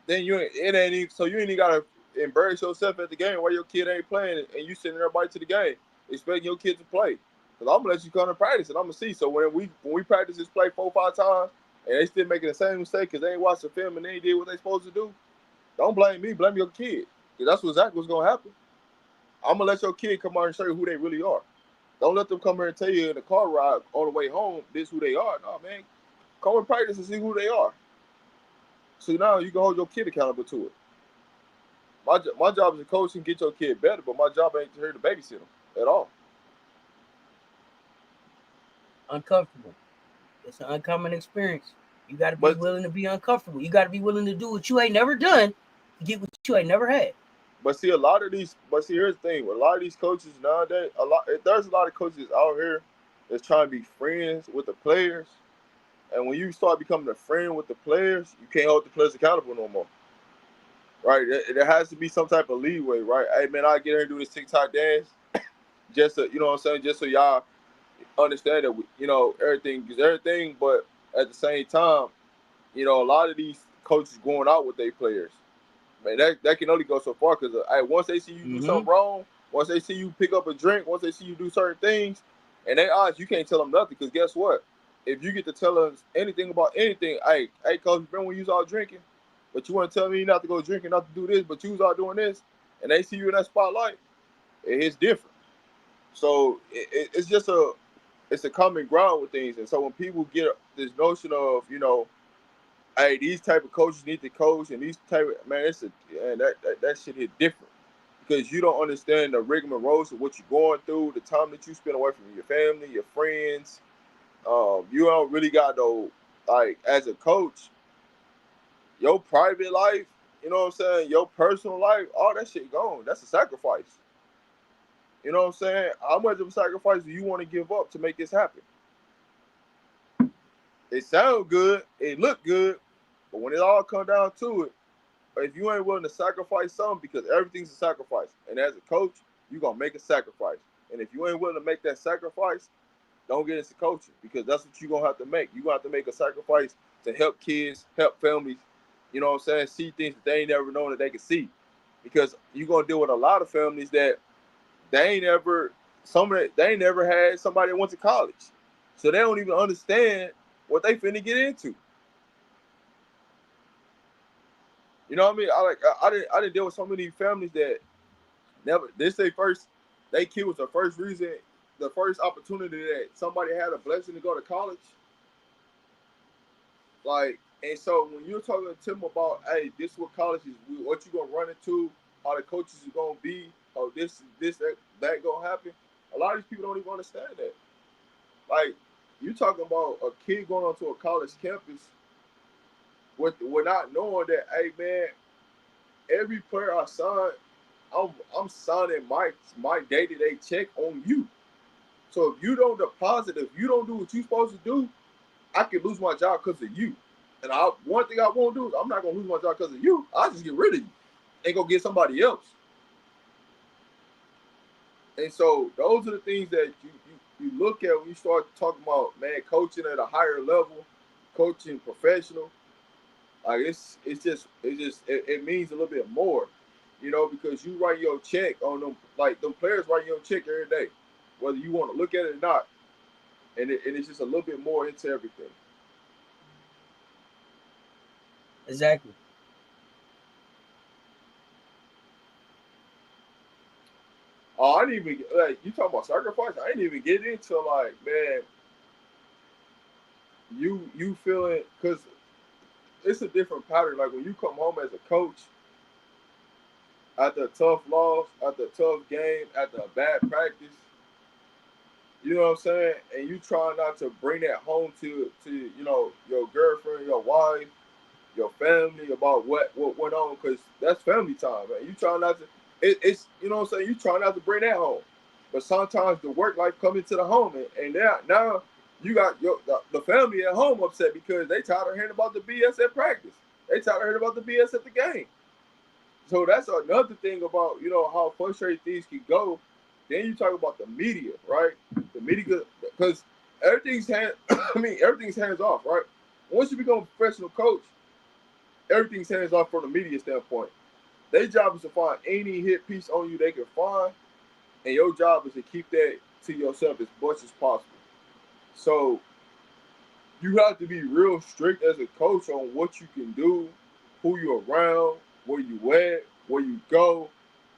Then you ain't even gotta embarrass yourself at the game while your kid ain't playing and you sitting there biting to the game, expecting your kid to play. Cause I'm gonna let you come to practice and I'm gonna see. So when we practice this play 4 or 5 times and they still making the same mistake because they ain't watched the film and they ain't did what they supposed to do, don't blame me, blame your kid. Cause that's exactly what's gonna happen. I'm gonna let your kid come out and show you who they really are. Don't let them come here and tell you in the car ride on the way home this who they are. No, man, come and practice and see who they are. So now you can hold your kid accountable to it. My job as a coach and get your kid better, but my job ain't here to babysit them at all. Uncomfortable. It's an uncommon experience. You got to be willing to be uncomfortable. You got to be willing to do what you ain't never done to get what you ain't never had. But here's the thing. With a lot of these coaches nowadays, there's a lot of coaches out here that's trying to be friends with the players. And when you start becoming a friend with the players, you can't hold the players accountable no more. Right? There has to be some type of leeway, right? Hey, man, I get here and do this TikTok dance just so, you know what I'm saying, just so y'all understand that, everything is everything. But at the same time, you know, a lot of these coaches going out with their players, man, that can only go so far because once they see you do something wrong, once they see you pick up a drink, once they see you do certain things, and they odds you can't tell them nothing because guess what? If you get to tell us anything about anything, hey, coach, remember when you was all drinking, but you want to tell me not to go drinking, not to do this, but you was all doing this, and they see you in that spotlight, it's different. So it's just it's a common ground with things, and so when people get this notion of, you know, hey, these type of coaches need to coach, and these type of, man, that shit hit different because you don't understand the rigmarole of what you're going through, the time that you spend away from your family, your friends. You don't really got no, like, as a coach, your private life, you know what I'm saying, your personal life, all that shit gone. That's a sacrifice. You know what I'm saying? How much of a sacrifice do you want to give up to make this happen? It sounds good, it look good, but when it all comes down to it, if you ain't willing to sacrifice something, because everything's a sacrifice, and as a coach, you're going to make a sacrifice. And if you ain't willing to make that sacrifice, don't get into coaching, because that's what you're going to have to make. You're going to have to make a sacrifice to help kids, help families, you know what I'm saying, see things that they ain't never known that they can see. Because you're going to deal with a lot of families that they ain't never had somebody that went to college. So they don't even understand what they finna get into. You know what I mean? I didn't deal with so many families that never, they kid was the first reason, the first opportunity that somebody had a blessing to go to college. Like, and so when you're talking to them about, hey, this is what college is, what you gonna run into, how the coaches are gonna be, how this, that gonna happen. A lot of these people don't even understand that. Like, you talking about a kid going onto a college campus with not knowing that, hey man, every player I sign, I'm signing my day-to-day check on you. So if you don't deposit, if you don't do what you're supposed to do, I can lose my job because of you. And one thing I won't do is I'm not gonna lose my job because of you. I'll just get rid of you and go get somebody else. And so those are the things that you look at when you start talking about, man, coaching at a higher level, coaching professional. Like it means a little bit more, you know, because you write your check on them, like them players write your check every day, whether you want to look at it or not, and it's just a little bit more into everything. Exactly. Oh, I didn't even, like, you talking about sacrifice. I didn't even get into, like, man, you feeling, because it's a different pattern. Like when you come home as a coach after a tough loss, after a tough game, after a bad practice, you know what I'm saying? And you try not to bring that home to you know, your girlfriend, your wife, your family about what went on, because that's family time, man. You try not to, it's, you know what I'm saying? You try not to bring that home. But sometimes the work life comes into the home, and now you got the family at home upset because they tired of hearing about the BS at practice. They tired of hearing about the BS at the game. So that's another thing about, you know, how frustrated things can go. Then you talk about the media, right? The media, because everything's everything's hands off, right? Once you become a professional coach, everything's hands off from the media standpoint. Their job is to find any hit piece on you they can find, and your job is to keep that to yourself as much as possible. So you have to be real strict as a coach on what you can do, who you're around, where you at, where you go,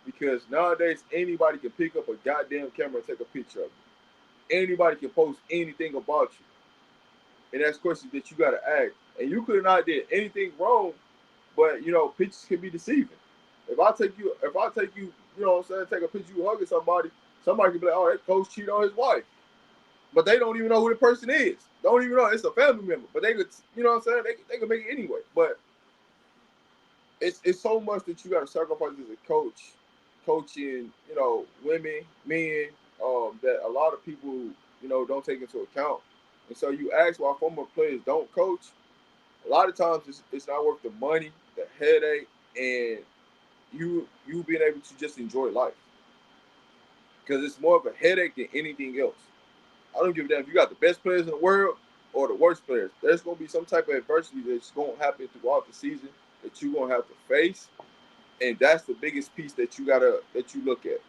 because nowadays anybody can pick up a goddamn camera and take a picture of you. Anybody can post anything about you. And that's questions that you got to ask. And you could not did anything wrong, but, you know, pictures can be deceiving. If I take you, you know what I'm saying, take a picture of you hugging somebody can be like, oh, that coach cheated on his wife. But they don't even know who the person is. Don't even know it's a family member. But they could, you know what I'm saying, they could make it anyway. But it's so much that you got to sacrifice as a coach, coaching, you know, women, men, that a lot of people, you know, don't take into account. And so you ask why former players don't coach. A lot of times it's not worth the money, the headache, and you being able to just enjoy life. Because it's more of a headache than anything else. I don't give a damn if you got the best players in the world or the worst players. There's going to be some type of adversity that's going to happen throughout the season that you're going to have to face, and that's the biggest piece that you look at.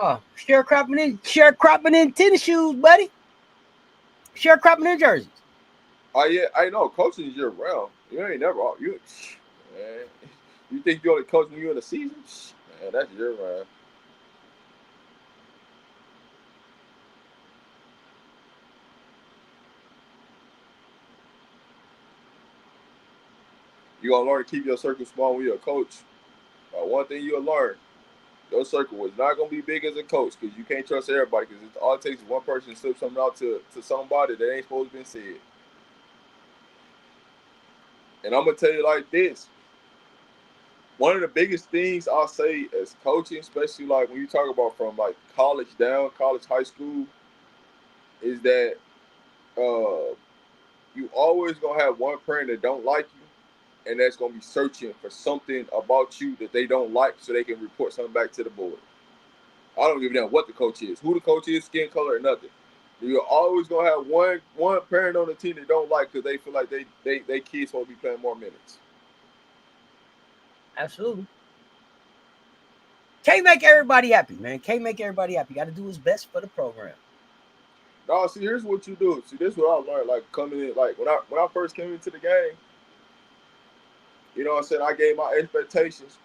Oh, sharecropping in tennis shoes, buddy. Sharecropping in jerseys. Oh yeah, I know. Coaching is year round. You ain't never man. You think you only coach when you're in the season? Man, that's year round. You gonna learn to keep your circle small when you're a coach. One thing you'll learn: your circle is not gonna be big as a coach because you can't trust everybody. Because all it takes is one person to slip something out to somebody that ain't supposed to be said. And I'm gonna tell you like this: one of the biggest things I'll say as coaching, especially like when you talk about from like college down, college, high school, is that you always gonna have one parent that don't like you, and that's gonna be searching for something about you that they don't like, so they can report something back to the board. I don't give a damn what the coach is, who the coach is, skin color, or nothing. You're always gonna have one parent on the team that don't like because they feel like they kids supposed to be playing more minutes. Absolutely. Can't make everybody happy, man. Can't make everybody happy. Got to do his best for the program. No, see, here's what you do. See, this is what I learned. Like coming in, like when I first came into the game, you know what I'm saying? I gave my expectations.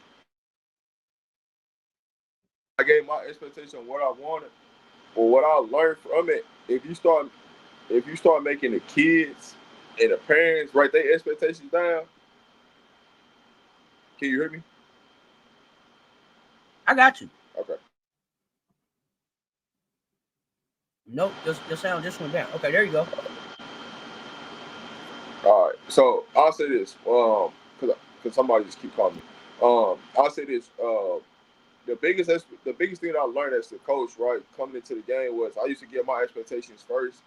I gave my expectation of what I wanted. But what I learned from it, if you start making the kids and the parents write their expectations down, can you hear me? I got you. Okay. Nope, your sound just went down. Okay, there you go. All right. So I'll say this, because somebody just keep calling me. I'll say this. The biggest thing that I learned as a coach, right, coming into the game was I used to get my expectations first.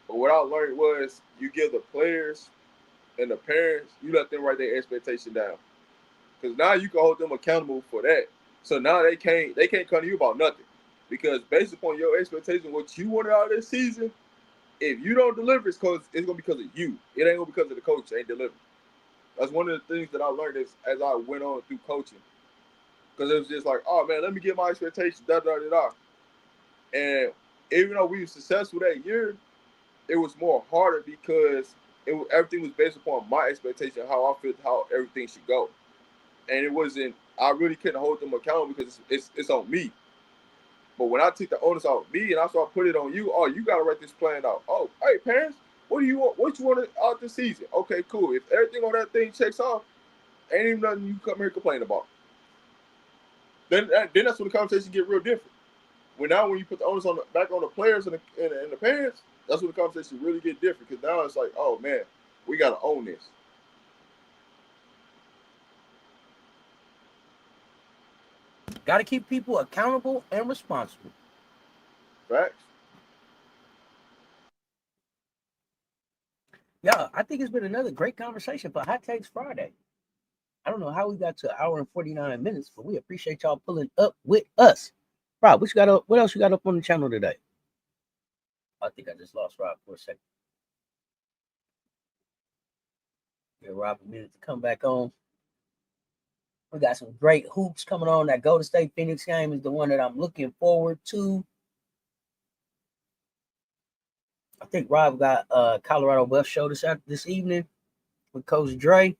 But what I learned was you give the players and the parents, you let them write their expectation down. Because now you can hold them accountable for that. So now they can't come to you about nothing. Because based upon your expectation, what you wanted out of this season, if you don't deliver, it's gonna be because of you. It ain't gonna be because of the coach ain't delivering. That's one of the things that I learned as I went on through coaching. Because it was just like, oh man, let me get my expectations, da da da da. And even though we were successful that year, it was more harder because everything was based upon my expectation, how I feel, how everything should go. And it wasn't. I really couldn't hold them accountable because it's on me. But when I took the onus off me and I started putting it on you, oh, you gotta write this plan out. Oh, hey parents, what do you want? What you want out this season? Okay, cool. If everything on that thing checks off, ain't even nothing you come here and complain about. Then that's when the conversation get real different. When you put the onus back on the players and the parents, that's when the conversation really get different. Because now it's like, oh man, we gotta own this. Got to keep people accountable and responsible. Facts. Yeah, I think it's been another great conversation for Hot Takes Friday. I don't know how we got to an hour and 49 minutes, but we appreciate y'all pulling up with us. Rob, what else you got up on the channel today? I think I just lost Rob for a second. Give Rob a minute to come back on. We got some great hoops coming on. That Golden State Phoenix game is the one that I'm looking forward to. I think Rob got Colorado Buff show this evening with Coach Dre.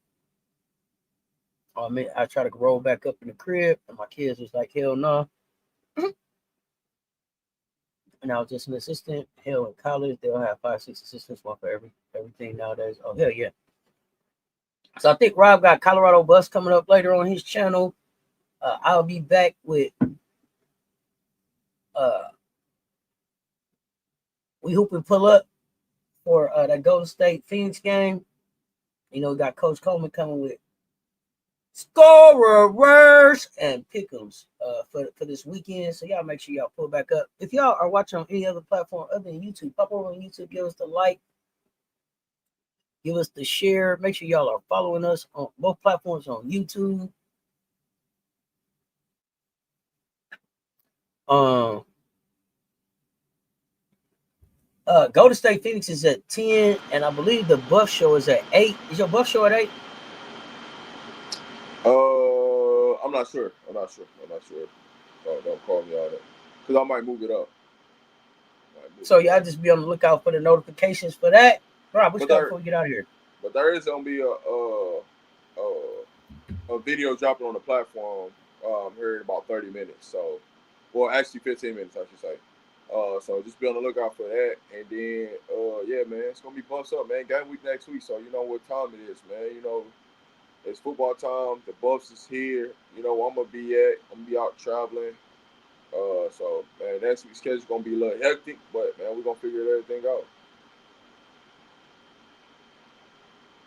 Oh man, I try to roll back up in the crib, and my kids was like, "Hell no!" And I was just an assistant. Hell, in college they'll have 5-6 assistants, one for everything nowadays. Oh hell yeah! So I think Rob got Colorado Bus coming up later on his channel. I'll be back with We Hoop and Pull Up for that Golden State Phoenix game. You know, we got Coach Coleman coming with scorers and pick'ems for this weekend. So y'all make sure y'all pull back up. If y'all are watching on any other platform other than YouTube, pop over on YouTube, give us the like. Give us the share. Make sure y'all are following us on both platforms on YouTube. Golden State Phoenix is at 10, and I believe the Buff Show is at 8. Is your Buff Show at 8? I'm not sure. Don't call me on it, because I might move it up. So y'all just be on the lookout for the notifications for that. Rob, what's up before we get out of here? But there is gonna be a video dropping on the platform here in about 30 minutes. So, well, actually 15 minutes, I should say. So just be on the lookout for that. And then, yeah, man, it's gonna be bust up, man. Game week next week, so you know what time it is, man. You know, it's football time. The Buffs is here. You know where I'm gonna be at. I'm gonna be out traveling. So man, next week's schedule's gonna be a little hectic, but man, we're gonna figure everything out.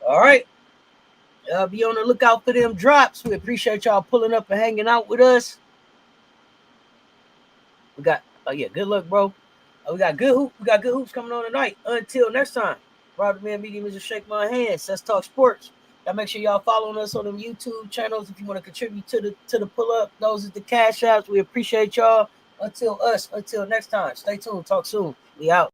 All right. Be on the lookout for them drops. We appreciate y'all pulling up and hanging out with us. We got good luck, bro. We got good hoops coming on tonight. Until next time, RobDaManMedia, Mr. Shake My Hand, Cess Talk Sports. Y'all make sure y'all following us on them YouTube channels if you want to contribute to the pull up. Those are the cash apps. We appreciate y'all. Until next time. Stay tuned. Talk soon. We out.